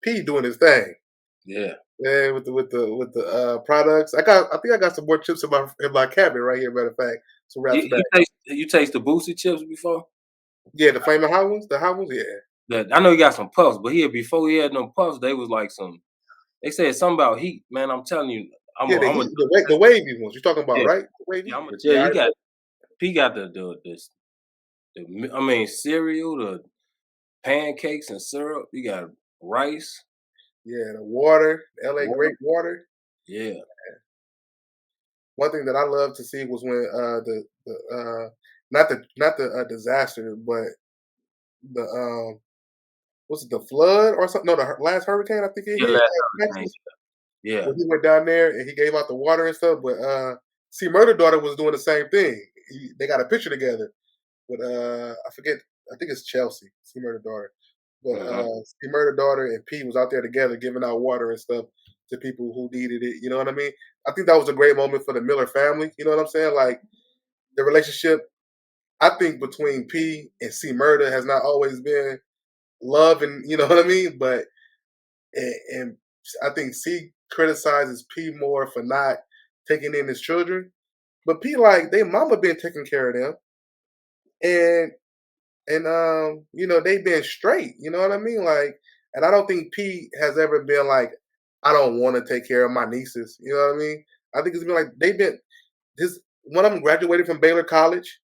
doing his thing. Yeah. Yeah, with the products. I think I got some more chips in my cabinet right here. Matter of fact, some You wraps back. you taste the Boosie chips before? Yeah, the flaming hot ones, the hot ones. Yeah, I know he got some puffs, but before he had them puffs, they was like some. They said something about heat, man. I'm telling you, yeah. The I'm a heat, the wavy ones. You talking about yeah, right? The yeah. wavy. I'm a, yeah. Yeah, You got he got I mean cereal, the pancakes and syrup. You got rice, yeah. The water, the L.A. water. grape water. Yeah, One thing that I love to see was when the not the disaster, but the was it the flood or something? No, the last hurricane I think it yeah. hit Last hurricane. Texas. Yeah, When he went down there and he gave out the water and stuff, but see, Murder Daughter was doing the same thing. They got a picture together with I forget, I think it's Chelsea, see Murder Daughter, but hmm, see Murder Daughter and P was out there together giving out water and stuff to people who needed it. You know what I mean? I think that was a great moment for the Miller family. You know what I'm saying? Like the relationship, I think between P and C Murder has not always been love, and you know what I mean. But and I think C criticizes P more for not taking in his children. But P like they mama been taking care of them. and you know, they've been straight. You know what I mean? Like, and I don't think P has ever been like, I don't want to take care of my nieces. You know what I mean? I think it's been like they've been his one of them graduated from Baylor College.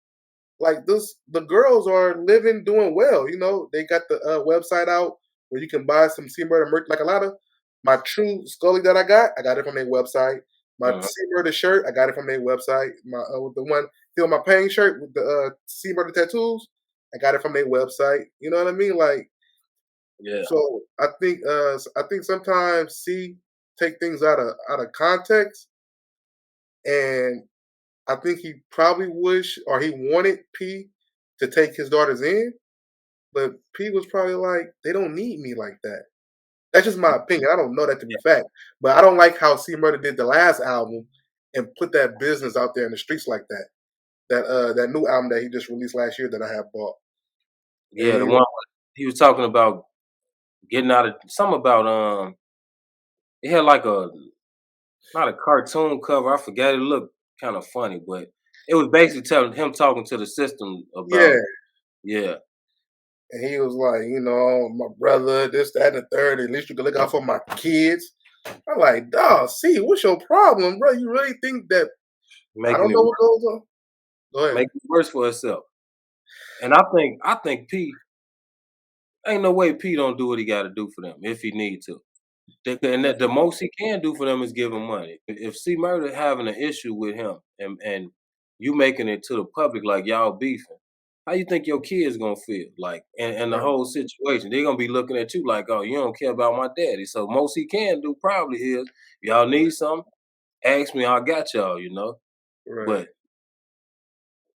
Like this, the girls are living, doing well. You know, they got the website out where you can buy some C Murder merch. Like a lot of my true Scully that I got it from their website. My Uh-huh. C Murder shirt, I got it from their website. My with the one Feel My Pain shirt with the C Murder tattoos, I got it from their website. You know what I mean? Like, Yeah. so I think sometimes C take things out of context, and I think he probably wish or he wanted P to take his daughters in, but P was probably like, they don't need me like that. That's just my opinion. I don't know that to be Yeah. fact, but I don't like how C Murder did the last album and put that business out there in the streets like that. That new album that he just released last year that I have bought. And Yeah, the one he was talking about getting out of something about it had like a not a cartoon cover. I forgot it looked kind of funny, but it was basically telling him talking to the system yeah, about yeah, and he was like, you know, my brother, this, that, and the third. At least you can look out for my kids. I'm like, dog, see, what's your problem, bro? You really think that I making don't it know what goes on? Go ahead. making it worse for herself. And I think P ain't no way P don't do what he got to do for them if he need to. And that the most he can do for them is give him money. If C Murder having an issue with him and you making it to the public like y'all beefing, how you think your kids gonna feel? Like and the Right, whole situation, they're gonna be looking at you like, oh, you don't care about my daddy. So most he can do probably is y'all need something, ask me, I got y'all, you know. right, But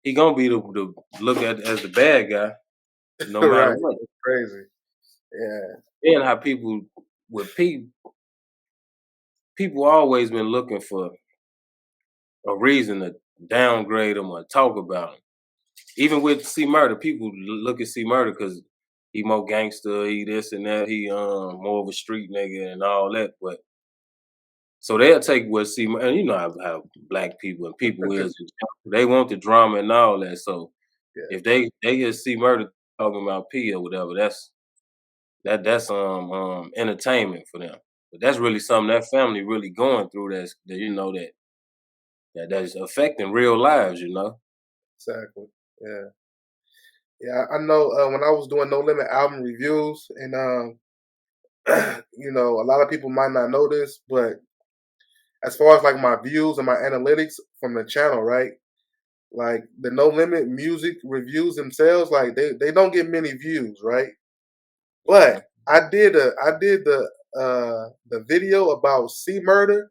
he gonna be the look at as the bad guy no matter right. what. It's crazy. Yeah, And how people with people always been looking for a reason to downgrade him or talk about him. Even with C Murder, people look at C Murder because he more gangster, he this and that, he more of a street nigga and all that. But so they'll take what C Murder, and you know how black people and people is, they want the drama and all that. So yeah, if they hear C Murder talking about P or whatever, that's entertainment for them. But that's really something that family really going through. That you know that's affecting real lives. You know. exactly. Yeah, yeah. I know when I was doing No Limit album reviews, and you know, a lot of people might not know this, but as far as like my views and my analytics from the channel, right? Like the No Limit music reviews themselves, like they don't get many views, right? Mhm. But I did the video about C Murder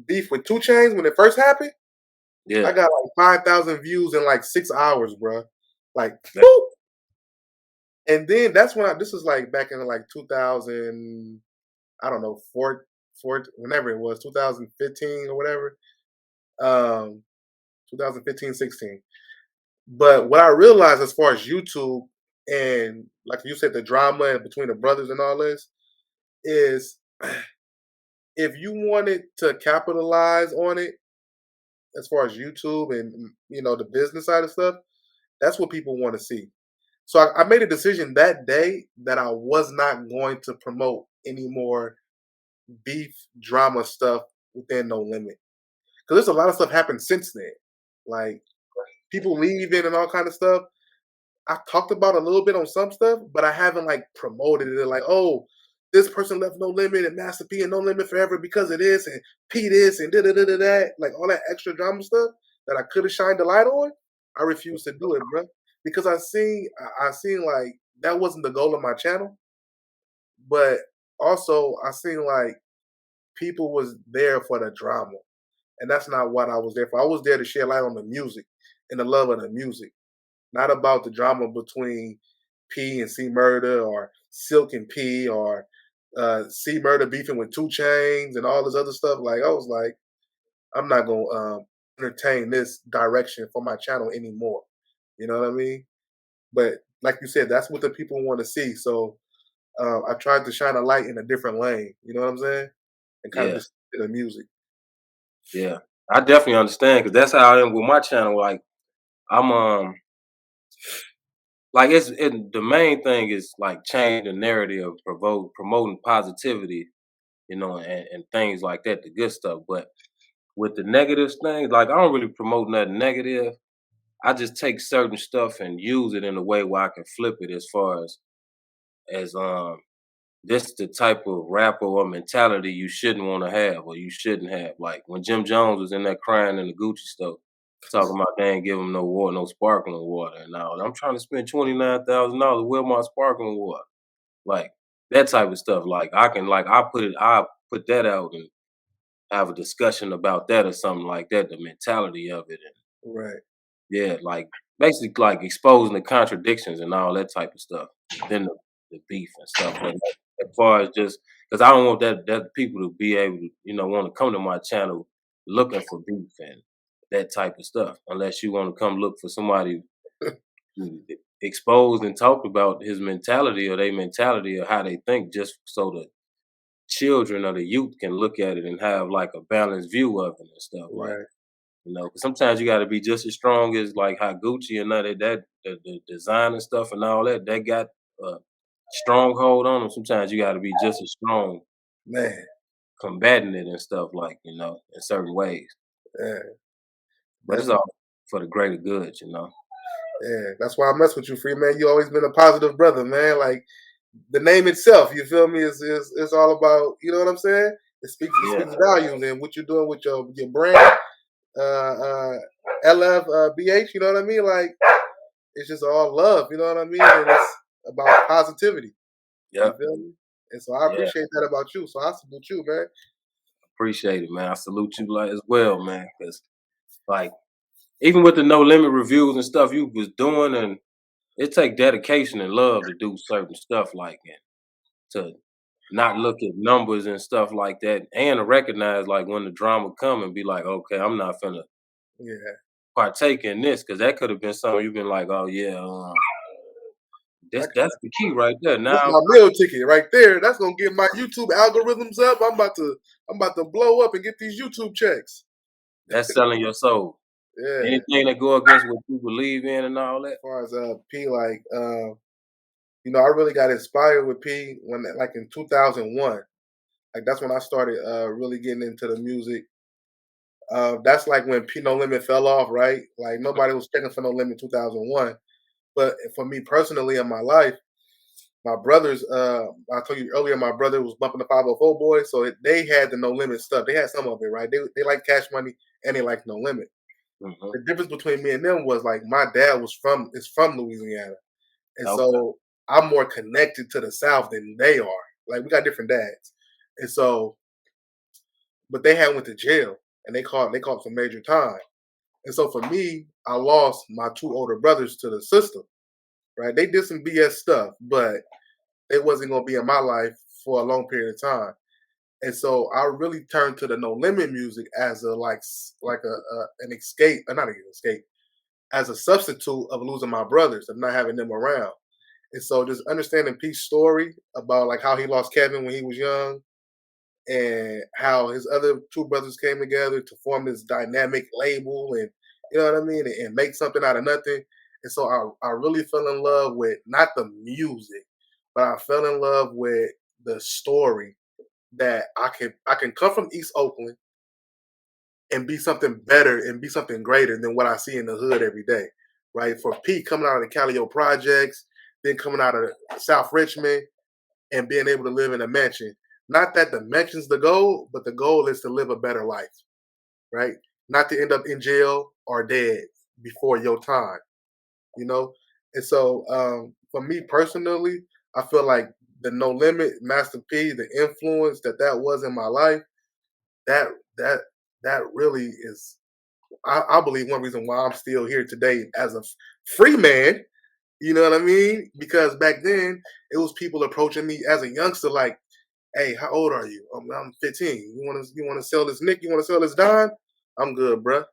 beef with Two Chains when it first happened. I Yeah. got like 5,000 views in like 6 hours, bro. Like, That- boop. And then that's when this is like back in like 2000, I don't know, whenever it was, 2015 or whatever, 2015, 16. But what I realized as far as YouTube and like you said, the drama and between the brothers and all this is if you wanted to capitalize on it as far as YouTube and you know the business side of stuff, that's what people want to see. So I made a decision that day that I was not going to promote any more beef drama stuff within No Limit because there's a lot of stuff happened since then, like people leaving and all kind of stuff. I talked about a little bit on some stuff, but I haven't like promoted it. Like, oh, this person left No Limit and Master P and No Limit forever because of this and P this and da da da da that. Like all that extra drama stuff that I could have shined the light on. I refuse to do it, bro, because I seen like that wasn't the goal of my channel, but also I seen like people was there for the drama, and that's not what I was there for. I was there to shed light on the music and the love of the music, not about the drama between P and C Murder or Silk and P or C Murder beefing with Two Chains and all this other stuff. Like I was like, I'm not gonna entertain this direction for my channel anymore. You know what I mean? But like you said, that's what the people want to see. So I tried to shine a light in a different lane. You know what I'm saying? And kind of Yeah. just the music. Yeah. I definitely understand because that's how I am with my channel. Like I'm like the main thing is like change the narrative, promoting positivity, and things like that, the good stuff. But with the negative things, like I don't really promote nothing negative. I just take certain stuff and use it in a way where I can flip it as far as this the type of rapper or mentality you shouldn't want to have or you shouldn't have. Like when Jim Jones was in there crying in the Gucci store, talking about they ain't give him no water, no sparkling water. And now I'm trying to spend $29,000. Where my sparkling water? Like that type of stuff. Like I put that out and have a discussion about that or something like that, the mentality of it. And Right. yeah, like basically like exposing the contradictions and all that type of stuff within the beef and stuff. But like, as far as just because I don't want that people to be able to, want to come to my channel looking for beef and that type of stuff. Unless you want to come look for somebody who exposed and talked about his mentality or their mentality or how they think, just so the children or the youth can look at it and have like a balanced view of it and stuff. Like, Right. 'cause sometimes you gotta be just as strong as like how Gucci and the design and stuff and all that, that got a stronghold on them. Sometimes you gotta be just as strong Man. combating it and stuff like, in certain ways. Yeah. But it's That's all for the greater good. yeah. That's why I mess with you, Free man. You always been a positive brother, man. Like the name itself, you feel me? Is all about, you know what I'm saying? It Yeah, speaks volumes and what you're doing with your brand, Lfbh. You know what I mean? Like it's just all love. You know what I mean? And it's about positivity. yeah, You feel me? And so I yeah. appreciate that about you. So I salute you, man. Appreciate it, man. I salute you like as well, man. Cause like even with the No Limit reviews and stuff you was doing, and it take dedication and love to do certain stuff like it. To not look at numbers and stuff like that, and to recognize like when the drama come and be like, okay, I'm not finna Yeah. partake in this because that could have been something you've been like, oh yeah, I that's the key right there. That's Now my meal ticket right there. That's gonna get my YouTube algorithms up. I'm about to blow up and get these YouTube checks. that's selling your soul. Yeah. Anything that go against what you believe in and all As that. far as P, like I really got inspired with P when like in 2001. Like that's when I started really getting into the music. That's like when P No Limit fell off, right? Like nobody was checking for No Limit 2001. But for me personally in my life, my brothers, I told you earlier, my brother was bumping the 504 boys, so they had the No Limit stuff. They had some of it, right? They like Cash Money and they like No Limit. Hmm. The difference between me and them was like my dad is from Louisiana, and Okay. so I'm more connected to the South than they are. Like we got different dads, and so but they had went to jail and they caught some major time, and so for me, I lost my two older brothers to the system. Right? They did some BS stuff, but it wasn't gonna be in my life for a long period of time. And so I really turned to the No Limit music as a like an escape, not an escape, as a substitute of losing my brothers, of not having them around. And so just understanding Pete's story about like how he lost Kevin when he was young and how his other two brothers came together to form this dynamic label and you know what I mean and make something out of nothing. And so I really fell in love with not the music, but I fell in love with the story that I can come from East Oakland and be something better and be something greater than what I see in the hood every day. Right. For Pete coming out of the Calio projects, then coming out of South Richmond and being able to live in a mansion. Not that the mansion's the goal, but the goal is to live a better life, right? Not to end up in jail or dead before your time, you know? And so for me personally, I feel like the No Limit, Master P, the influence that was in my life, that that that really is, I believe, one reason why I'm still here today as a free man. You know what I mean? Because back then it was people approaching me as a youngster, like, "Hey, how old are you?" I'm 15. You want to sell this Nick? You want to sell this dime? I'm good, bruh.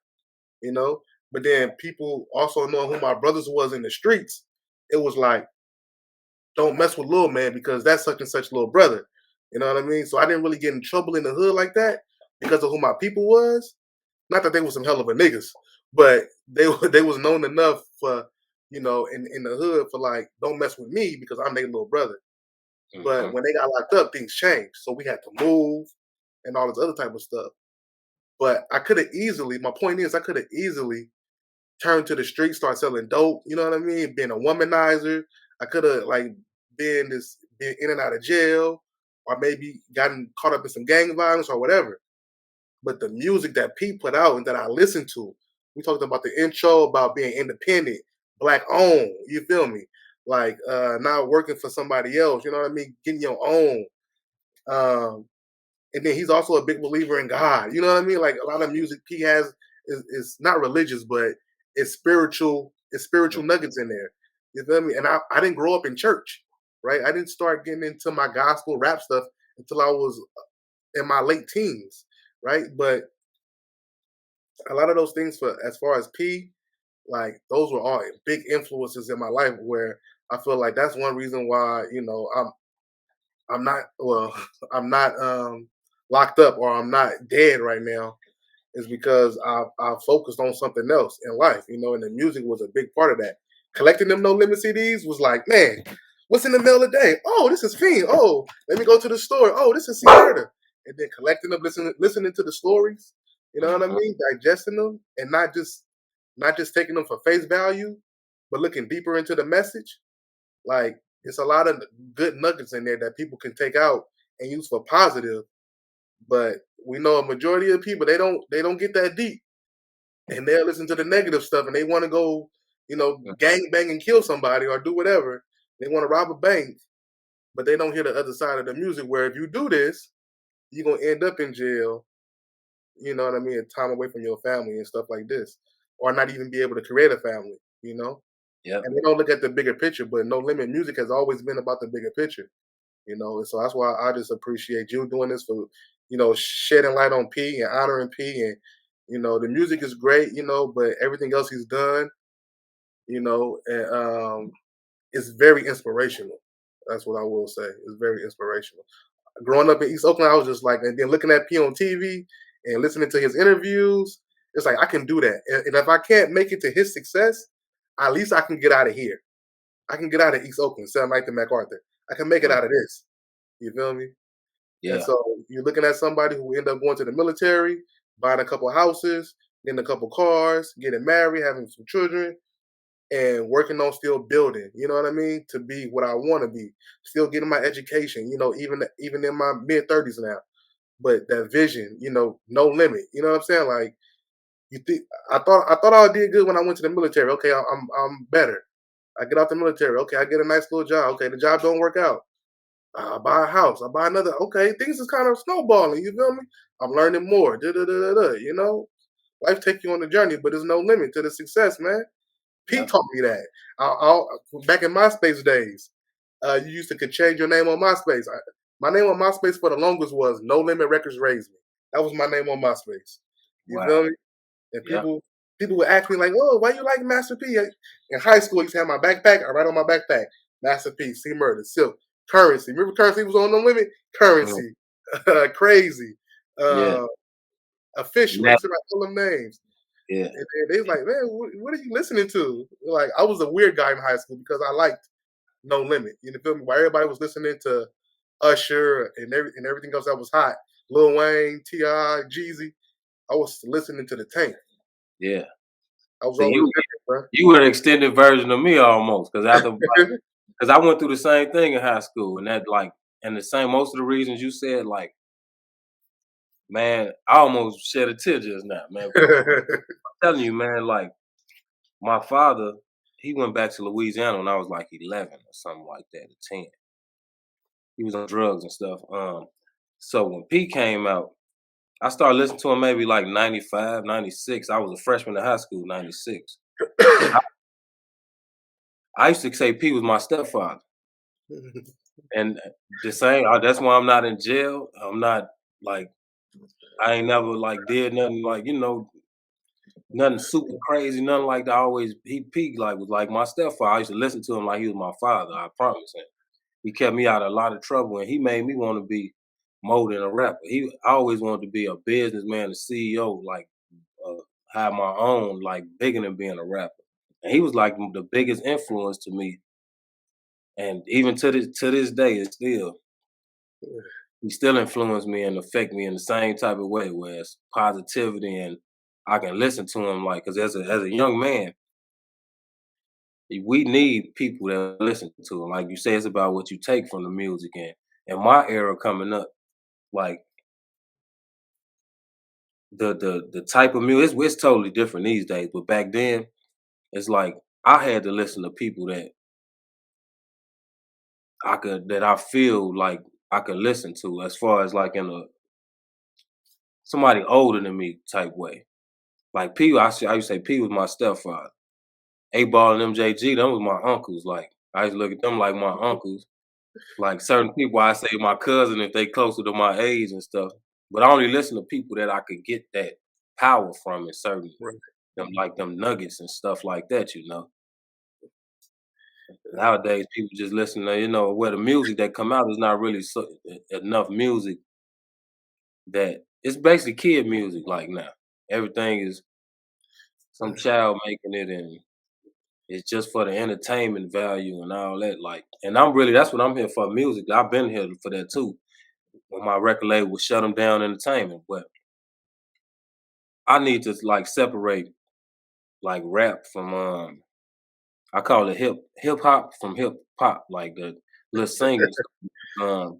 You know. But then people also knowing who my brothers was in the streets, it was like, don't mess with little man because that's such and such little brother. You know what I mean? So I didn't really get in trouble in the hood like that because of who my people was. Not that they was some hell of a niggas, but they was known enough for in the hood for like, don't mess with me because I'm their little brother. But Mhm. when they got locked up, things changed. So we had to move and all this other type of stuff. But I could have easily, my point is, I could have easily turned to the street, start selling dope, you know what I mean? Being a womanizer. I could have like been in and out of jail, or maybe gotten caught up in some gang violence or whatever. But the music that Pete put out and that I listened to, we talked about the intro about being independent, black owned, you feel me? Like not working for somebody else, you know what I mean? Getting your own. Um, and then he's also a big believer in God. You know what I mean? Like a lot of music he has is not religious, but it's spiritual. It's spiritual nuggets in there. You feel me? And I didn't grow up in church, right? I didn't start getting into my gospel rap stuff until I was in my late teens, right? But a lot of those things, for as far as P, like those were all big influences in my life. Where I feel like that's one reason why I'm not well, I'm not locked up or I'm not dead right now, is because I focused on something else in life, and the music was a big part of that. Collecting them No Limit CDs was like, man, what's in the mail today? Oh, this is Fiend. Oh, let me go to the store. Oh, this is Sierra. And then collecting them, listening to the stories, you know what I Mhm. mean? Digesting them and not just taking them for face value, but looking deeper into the message. Like it's a lot of good nuggets in there that people can take out and use for positive. But we know a majority of people they don't get that deep, and they'll listen to the negative stuff, and they want to go, gang bang and kill somebody or do whatever. They want to rob a bank, but they don't hear the other side of the music. Where if you do this, you're gonna end up in jail. You know what I mean? A time away from your family and stuff like this, or not even be able to create a family. Yep. And they don't look at the bigger picture. But No Limit music has always been about the bigger picture. And so that's why I just appreciate you doing this for, shedding light on P and honoring P. And, the music is great, but everything else he's done, and it's very inspirational. That's what I will say. It's very inspirational. Growing up in East Oakland, I was just like, and then looking at P on TV and listening to his interviews, it's like I can do that. And if I can't make it to his success, at least I can get out of here. I can get out of East Oakland, sound like the MacArthur. I can make it Mm. out of this. You feel me? And Yeah. so you're looking at somebody who end up going to the military, buying a couple houses, getting a couple cars, getting married, having some children, and working on still building. You know what I mean? To be what I want to be, still getting my education. Even in my mid 30s now. But that vision, no limit. You know what I'm saying? Like you think I thought I did good when I went to the military. Okay, I'm better. I get out the military. Okay, I get a nice little job. Okay, the job don't work out. I buy a house. I buy another. Okay, things is kind of snowballing. You feel me? I'm learning more. Da, da, da, da, da, life take you on the journey, but there's no limit to the success, man. Pete Yep. taught me that. Back in MySpace days, you used to could change your name on MySpace. My name on MySpace for the longest was No Limit Records Raised Me. That was my name on MySpace. You feel Wow. me? And Yep. people would ask me like, "Oh, why you like Master P?" In high school, I used to have my backpack. I write on my backpack, Master P, C Murder, Silk, Currency. Remember Currency was on No Limit? Mhm. Currency, Crazy, Yeah. uh, Official. I That, used to write all them names. yeah. And they was like, "Man, what are you listening to?" Like I was a weird guy in high school because I liked No Limit. You feel me? While everybody was listening to Usher and everything else that was hot, Lil Wayne, Ti, Jeezy, I was listening to the Tank. Yeah. I was So always you different, you were the extended version of me almost, because after bro. because I went through the same thing in high school, and that like and the same most of the reasons you said, like, man, I almost shed a tear just now, man, because I'm telling you, man, like my father, he went back to Louisiana when I was like 11 or something like that, or 10. He was on drugs and stuff. So when P came out, I started listening to him maybe like 95, 96. I was a freshman in high school, 96. I used to say P was my stepfather. And the same, that's why I'm not in jail. I'm not like, I ain't never like did nothing like, nothing super crazy, nothing like that. I always, P like was like my stepfather. I used to listen to him like he was my father. I promise. And he kept me out of a lot of trouble, and he made me want to be more than a rapper. I always wanted to be a businessman, a CEO, like uh, have my own, like bigger than being a rapper. and he was like the biggest influence to me. And even to this day, it's still he still influence me and affect me in the same type of way, where it's positivity and I can listen to him like because as a young man, we need people that listen to him. Like you say, it's about what you take from the music. And in my era coming up, like the type of music, it's totally different these days. But back then, it's like I had to listen to people that I feel like I could listen to, as far as like in a somebody older than me type way. Like P, I used to say P was my stepfather. A Ball and MJG, them was my uncles. Like I used to look at them like my uncles. Like certain people, I say my cousin if they closer to my age and stuff. But I only listen to people that I could get that power from in certain Right. them like them nuggets and stuff like that. Nowadays, people just listen to where the music that come out is not really enough music that it's basically kid music. Like now, everything is some child making it and it's just for the entertainment value and all that. Like, and that's what I'm here for. Music. I've been here for that too. When my record label would shut them down entertainment, but I need to like separate like rap from I call it hip hop from hip hop, like the little singing stuff.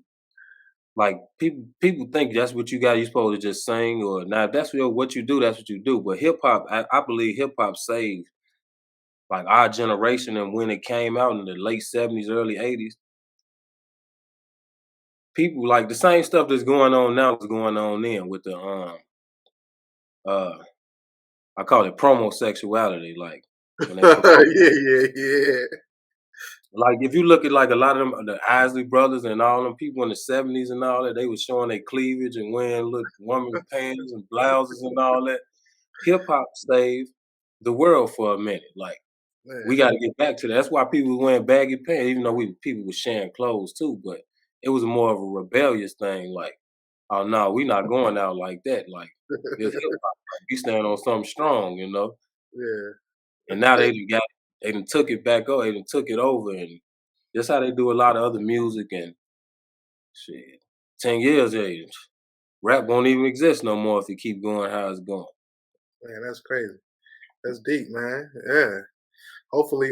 Like people think that's what you got. You supposed to just sing, or now if that's what you do. That's what you do. But hip hop, I believe hip hop saved like our generation, and when it came out in the late '70s, early '80s, people like the same stuff that's going on now is going on then with the uh I call it promo sexuality. Like when they promote, Yeah. like if you look at like a lot of them, the Isley brothers and all them people in the '70s and all that, they was showing their cleavage and wearing little woman pants and blouses and all that. Hip hop saved the world for a minute. Like we Man. got to get back to that. That's why people was wearing baggy pants, even though people were sharing clothes too. But it was more of a rebellious thing. Like, oh no, we not going out like that. Like this hip hop, like, we stand on something strong. Yeah. And now they done took it back over, they done took it over, and that's how they do a lot of other music and shit. 10 years, rap won't even exist no more if you keep going how it's going. Man, that's crazy. That's deep, man. Yeah. Hopefully,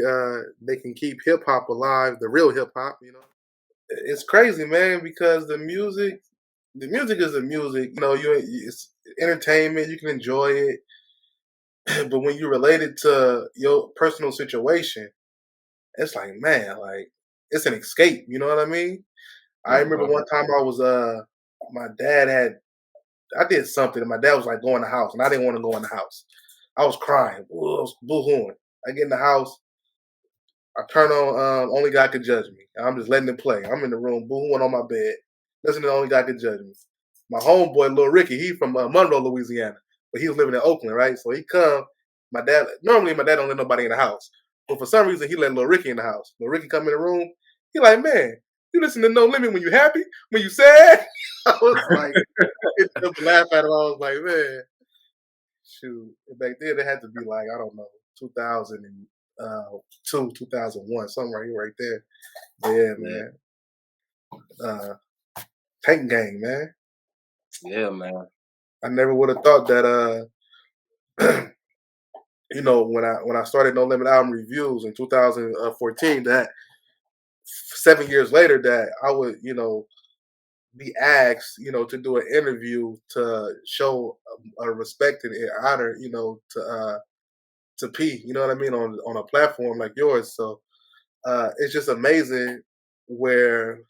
they can keep hip hop alive, the real hip hop. It's crazy, man, because the music is the music. It's entertainment. You can enjoy it, but when you relate it to your personal situation, it's like, man, like it's an escape. You know what I mean? I remember Mhm. one time my dad I did something, and my dad was like, "Go in the house," and I didn't want to go in the house. I was crying, I was boo-hooing. I get in the house, I turn on Only God Could Judge Me. And I'm just letting it play. I'm in the room, boohooing on my bed, listening to Only God Could Judge Me. My homeboy, Lil Ricky, he from Monroe, Louisiana, but he was living in Oakland, right? So he come. Normally my dad don't let nobody in the house, but for some reason he let Lil Ricky in the house. Lil Ricky come in the room. He like, man, you listen to No Limit when you happy, when you sad. I was like, it just laugh at him. I was like, man, shoot. Back then it had to be like, I don't know, 2002, 2001, something right here, right there. But yeah, Yeah, man. Uh, Tank Gang, man. yeah, man. I never would have thought that. When I started No Limit album reviews in 2014, that 7 years later, that I would, be asked, to do an interview to show a respect and honor, to P. You know what I mean, on a platform like yours. So it's just amazing where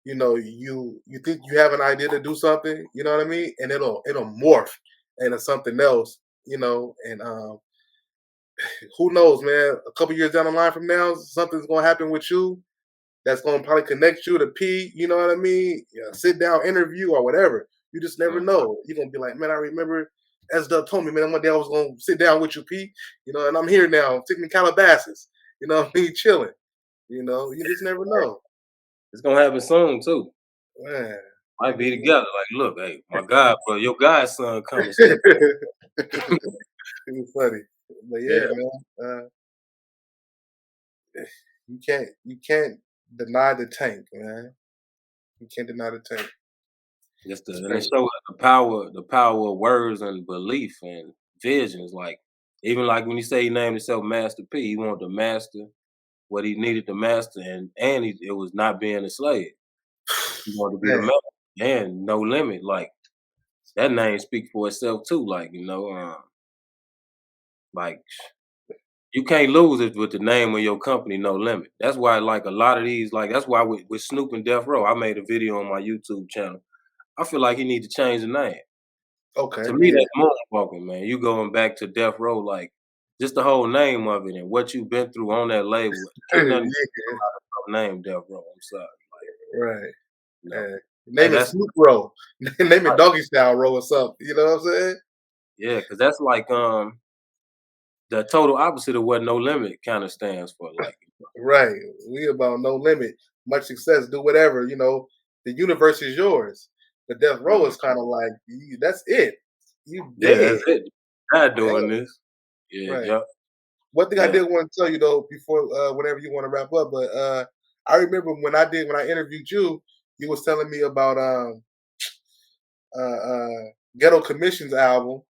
you think you have an idea to do something, you know what I mean, and it'll morph into something else, and who knows, man, a couple years down the line from now, something's gonna happen with you that's gonna probably connect you to P, you know what I mean? Yeah, sit down interview or whatever. You just never Mm. know. You're gonna be like, man, I remember S Dub told me, man, one day I was gonna sit down with you, P, and I'm here now. I'm sitting in Calabasas, what I mean, chilling. You just never know. It's gonna happen soon too. Man. Might be together. Like, look, hey, my God, bro, your godson coming. Step. It's funny. But yeah, Yeah, man, you can't deny the tank, man. You can't deny the tank. just It's and it crazy. shows the power of words and belief and visions. Like even like when he say he named himself Master P, he wanted to master what he needed to master, and it was not being a slave. He wanted to be the Man, master and no limit. Like that name speaks for itself too. Like like you can't lose it with the name of your company, No Limit. That's why, like a lot of these, like that's why with Snoop and Death Row, I made a video on my YouTube channel. I feel like he need to change the name. To okay, me, yeah, that's moonwalking, man. You going back to Death Row, like just the whole name of it and what you've been through on that label. Can't nothing yeah, name Death Row. I'm sorry, right. you know. Yeah. Name it That's Snoop Roll. Name it right. Doggy Style Roll or something. You know what I'm saying? Yeah, because that's like the total opposite of what No Limit kind of stands for. Like, Right. We about no limit, much success, do whatever. The universe is yours. The death row mhm. is kind of like that's it. You Yeah, dead. that's it. Not Yeah, doing this. Yeah, right. yep, One thing I yeah, did want to tell you though, before whenever you want to wrap up, but I remember when I interviewed you, you was telling me about Ghetto Commission's album,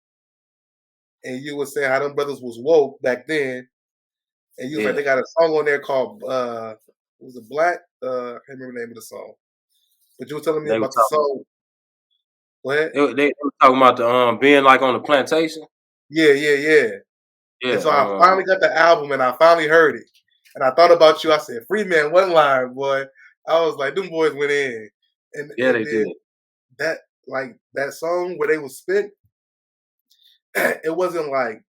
and you was saying how them brothers was woke back then, and you was like yeah. they got a song on there called was it Black? I can't remember the name of the song. But you were telling me They were about the talking. song. Go ahead. They were talking about the being like on the plantation. Yeah, yeah, yeah. And Yeah, so I finally got the album and I finally heard it. And I thought about you. I said, Free Man, one line, boy. I was like, them boys went in. And yeah, and they then did. that that song where they was spit, it wasn't like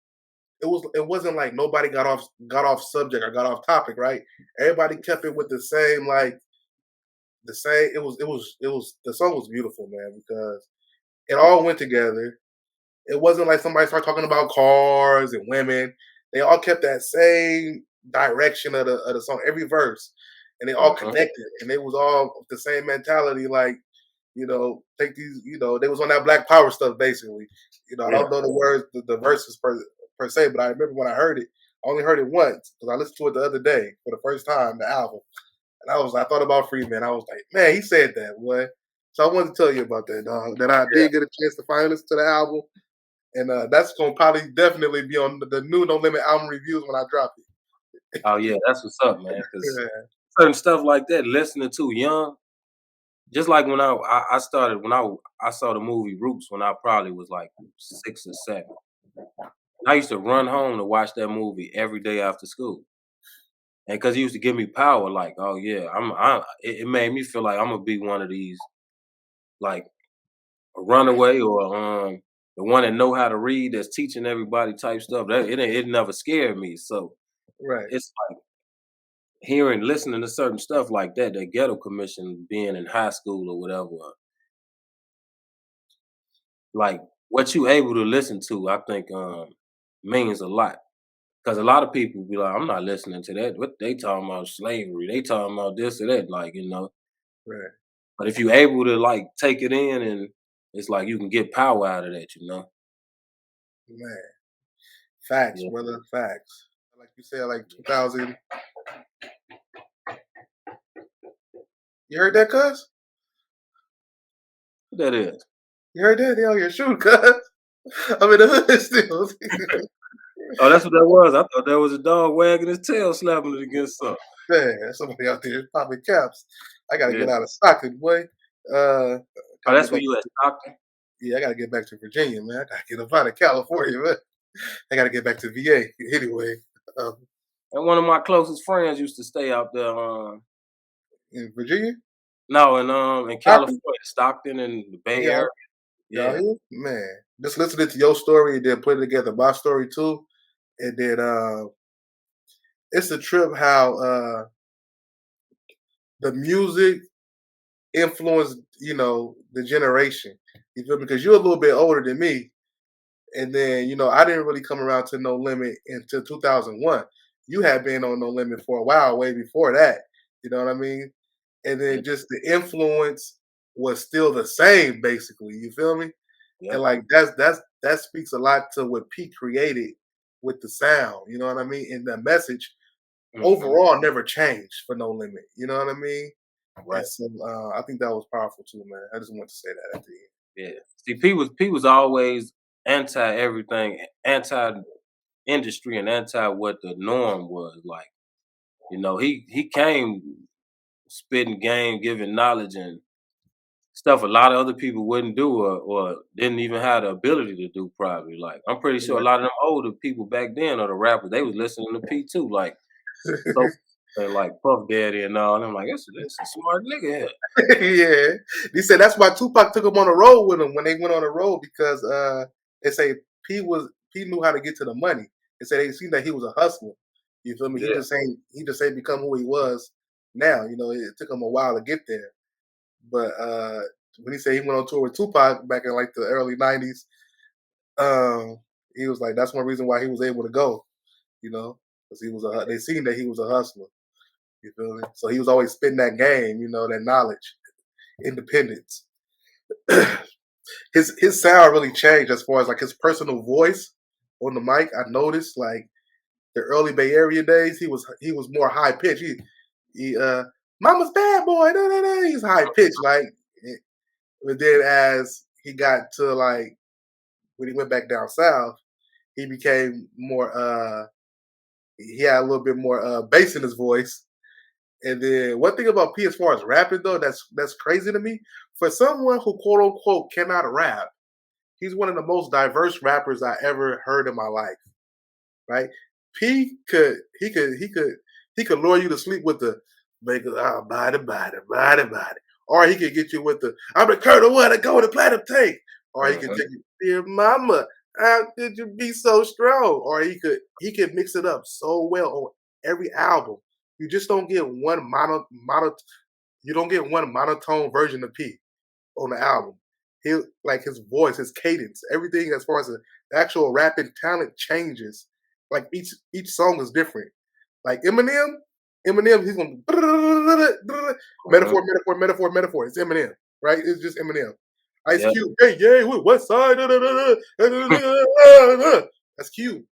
it wasn't like nobody got off subject or got off topic, right? Everybody kept it with the same the same it was the song was beautiful, man, because it all went together. It wasn't like somebody started talking about cars and women. They all kept that same direction of the song, every verse, and they all Uh-huh. connected, and they was all the same mentality. Like, take these. They was on that Black Power stuff basically. I Yeah. don't know the words, the verses per se, but I remember when I heard it. I only heard it once because I listened to it the other day for the first time, the album, and I thought about Freeman. I was like, man, he said that, boy. So I wanted to tell you about that, dog. That I did get a chance to finally listen to the album, and that's gonna probably definitely be on the new No Limit album reviews when I drop it. Oh yeah, that's what's up, man. Because Yeah, certain stuff like that, listening to young, just like when I started when I saw the movie Roots when I probably was like 6 or 7. I used to run home to watch that movie every day after school, and because he used to give me power, like, oh yeah, it made me feel like I'm gonna be one of these, like a runaway or the one that know how to read that's teaching everybody type stuff. That it never scared me. So right. it's like hearing, listening to certain stuff like that, that ghetto commission being in high school or whatever, like what you able to listen to, I think means a lot. Because a lot of people be like, I'm not listening to that. What they talking about slavery? They talking about this or that, like. Right. But if you able to like take it in, and it's like you can get power out of that. Man, facts, Yeah, brother, facts. Like you said, like 2000. You heard that, cuz? what that is. You heard that? They out here shooting, cuz. I'm in the hood still. Oh, that's what that was. I thought that was a dog wagging his tail, slapping it against something. Man, somebody out there popping caps. I gotta Yeah. get out of Stockton, boy. Uh, Oh, gotta that's get where back. you at, Stockton? Yeah, I gotta get back to Virginia, man. I gotta get up out of California, man. I gotta get back to VA anyway. Um, And one of my closest friends used to stay out there. in Virginia, No, in Stockton. California, Stockton and the Bay Yeah, Area. y'all Yeah, here, man. Just listening to your story and then putting together my story too, and then it's a trip how the music influenced the generation. You feel me? Because you're a little bit older than me, and then I didn't really come around to No Limit until 2001. You had been on No Limit for a while, way before that. You know what I mean? And yeah, then just the influence was still the same, basically. You feel me? yeah, And like that speaks a lot to what P created with the sound. You know what I mean? And the message Mhm. overall never changed for No Limit. You know what I mean? And Right. so I think that was powerful too, man. I just want to say that at the end. Yeah. See, P was always anti everything, anti industry, and anti what the norm was like. He came spitting game, giving knowledge and stuff a lot of other people wouldn't do or didn't even have the ability to do probably. Like I'm pretty sure a lot of them older people back then or the rappers, they was listening to P too, like so and like Puff Daddy and all. And I'm like, that's a smart nigga here. Yeah, he said that's why Tupac took him on the road with him when they went on the road because they say P knew how to get to the money. They said they seen that he was a hustler. You feel me? Yeah. He just ain't become who he was now. You know, it took him a while to get there. But when he said he went on tour with Tupac back in like the early '90s, he was like that's one reason why he was able to go. You know, because they seen that he was a hustler. You feel me? So he was always spitting that game. You know, that knowledge, independence. His sound really changed as far as like his personal voice on the mic. I noticed like the early Bay Area days, he was more high pitched. He Mama's bad boy, da, da, da. He's high pitched like. But then as he got to like when he went back down south, he became more. He had a little bit more bass in his voice. And then one thing about P as far as rapping though, that's crazy to me. For someone who quote unquote cannot rap, he's one of the most diverse rappers I ever heard in my life. Right? He could lure you to sleep with the make it body, or he could get you with the I'm the Colonel one to go to platinum tank, or he could Mhm. take you, dear mama, how could you be so strong? Or he could mix it up so well on every album. You just don't get one you don't get one monotone version of P on the album. He like his voice, his cadence, everything as far as the actual rapping talent changes. Like each song is different. Like Eminem, he's going Mhm. metaphor, metaphor, metaphor, metaphor. It's Eminem, right? It's just Eminem. Ice Yep. Cube, hey, yeah, what side? That's Cube.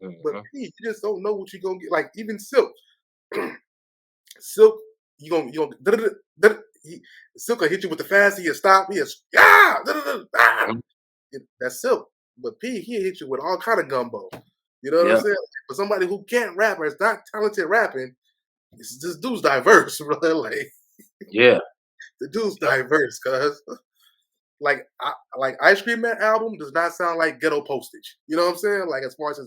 But Mhm. P, you just don't know what you're gonna get. Like even Silk, Silk, he, Silk will hit you with the fast. He'll stop. Ah. Mhm. That's Silk. But P, he'll hit you with all kind of gumbo. You know what I'm Yep. saying? For somebody who can't rap or is not talented rapping, this dude's diverse, brother. Like Yeah. the dude's Yep. diverse, cuz like Ice Cream Man album does not sound like ghetto postage. You know what I'm saying? Like as far as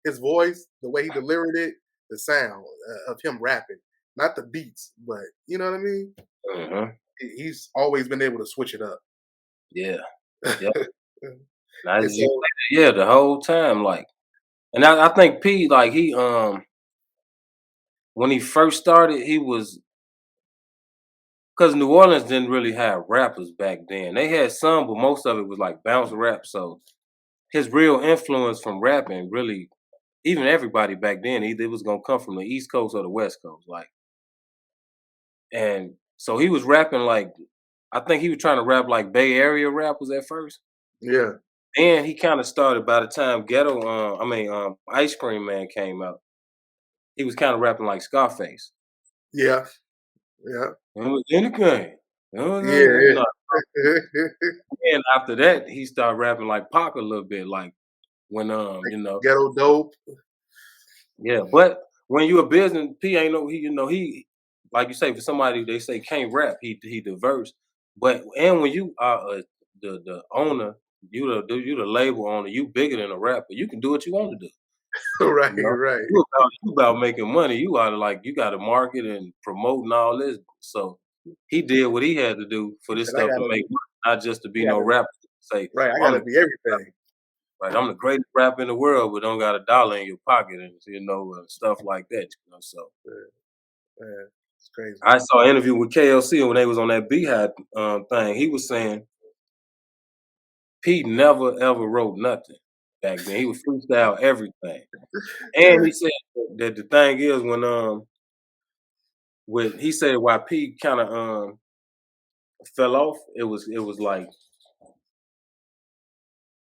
his voice, the way he delivered it, the sound of him rapping, not the beats, but you know what I mean. Mhm. He's always been able to switch it up. Yeah. Yep. Now And as you so say, yeah, the whole time, like, and I think P, like when he first started, he was because New Orleans didn't really have rappers back then. They had some, but most of it was like bounce rap. So his real influence from rapping really, even everybody back then, either it was gonna come from the East Coast or the West Coast. Like, and so he was rapping like I think he was trying to rap like Bay Area rappers at first. yeah, And he kind of started by the time Ice Cream Man came out. He was kind of rapping like Scarface. yeah, yeah, It was anything. You yeah, know. yeah. And after that, he started rapping like Pac a little bit, like when Ghetto dope. yeah. But when you a business, P ain't no he like you say for somebody they say can't rap, he diverse. But and when you are the owner, you the label owner, you bigger than a rapper. You can do what you want to do. Right, You know, right. you about making money. You oughta like you got to market and promote and all this. So he did what he had to do for He this said, I stuff to gotta make be, money, not just to I be no gotta, rapper. Say, right, I well, gotta be everything. I'm the greatest rapper in the world, but don't got a dollar in your pocket, and stuff like that. So Yeah, yeah, it's crazy. I saw an interview with KLC when they was on that Beehive thing. He was saying Pete never ever wrote nothing back then. He would freestyle everything. And he said that the thing is when he said why Pete kind of fell off, it was like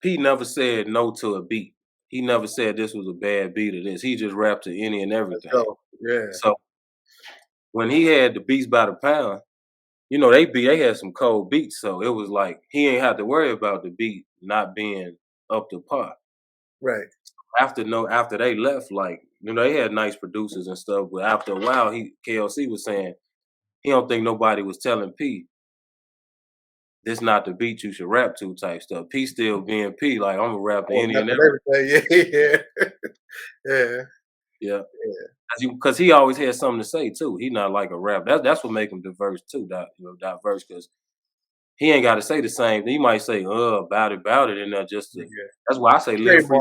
Pete never said no to a beat. he never said this was a bad beat or this. He just rapped to any and everything. Yeah. So when he had the beats by the pound, you know, they had some cold beats, so it was like he ain't had to worry about the beat not being up to par. Right. After they left, like, you know, they had nice producers and stuff, but after a while, KLC was saying he don't think nobody was telling P this not the beat you should rap to type stuff. P still being P, like I'm gonna rap to any and everything. Yeah. Yeah. Because he always had something to say too. He not like a rap. That's what make him diverse too. Diverse because he ain't got to say the same. He might say about it, and that's why I say live free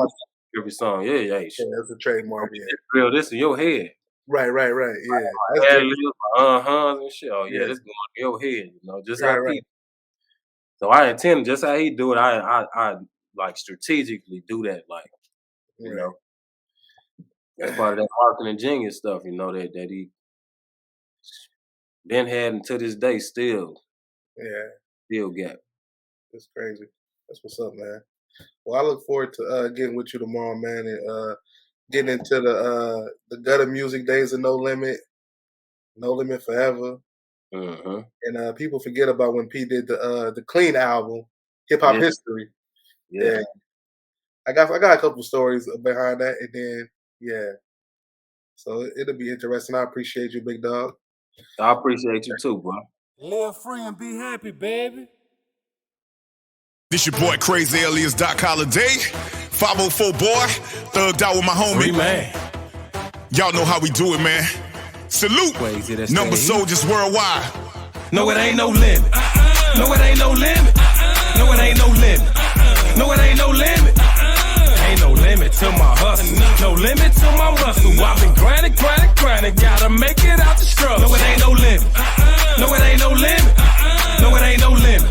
every song. Yeah, that's a trademark. Yeah, real this in your head. Right. Yeah, and shit. Oh yeah, this going in your head. You know, just how people. So I intend just how he do it. I like strategically do that. Like you know. That's part of that marketing genius stuff, you know, that he been had and to this day still got. That's crazy. That's what's up, man. Well, I look forward to getting with you tomorrow, man, and getting into the gutter music days of No Limit Forever. Mm-hmm. And people forget about when P did the Clean album, Hip Hop History. Yeah. I got a couple stories behind that, and then so it'll be interesting. I appreciate you, big dog. I appreciate you too, bro. Live free and be happy, baby. This your boy Crazy alias Doc Holiday, 504 boy, thugged out with my homie. Man. Y'all know how we do it, man. Salute, number soldiers worldwide. No, it ain't no limit. No, it ain't no limit. No, it ain't no limit. No, it ain't no limit. Ain't no limit to my hustle. No limit to my muscle. I've been grinding. Gotta make it out the struggle. No, it ain't no limit. No, it ain't no limit. No, it ain't no limit.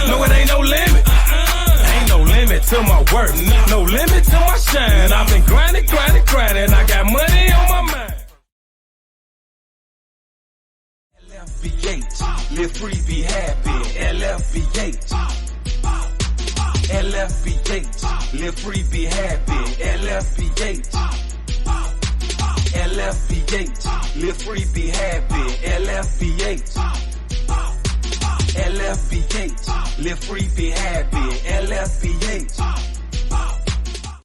No, it ain't no limit. Ain't no limit to my work. No limit to my shine. I've been grinding. I got money on my mind. Lfbh, live free, be happy. Lfbh. Lfbh, live free, be happy. Lfbh. Lfbh, live free, be happy. Lfbh. Lfbh, live free, be happy. Lfbh.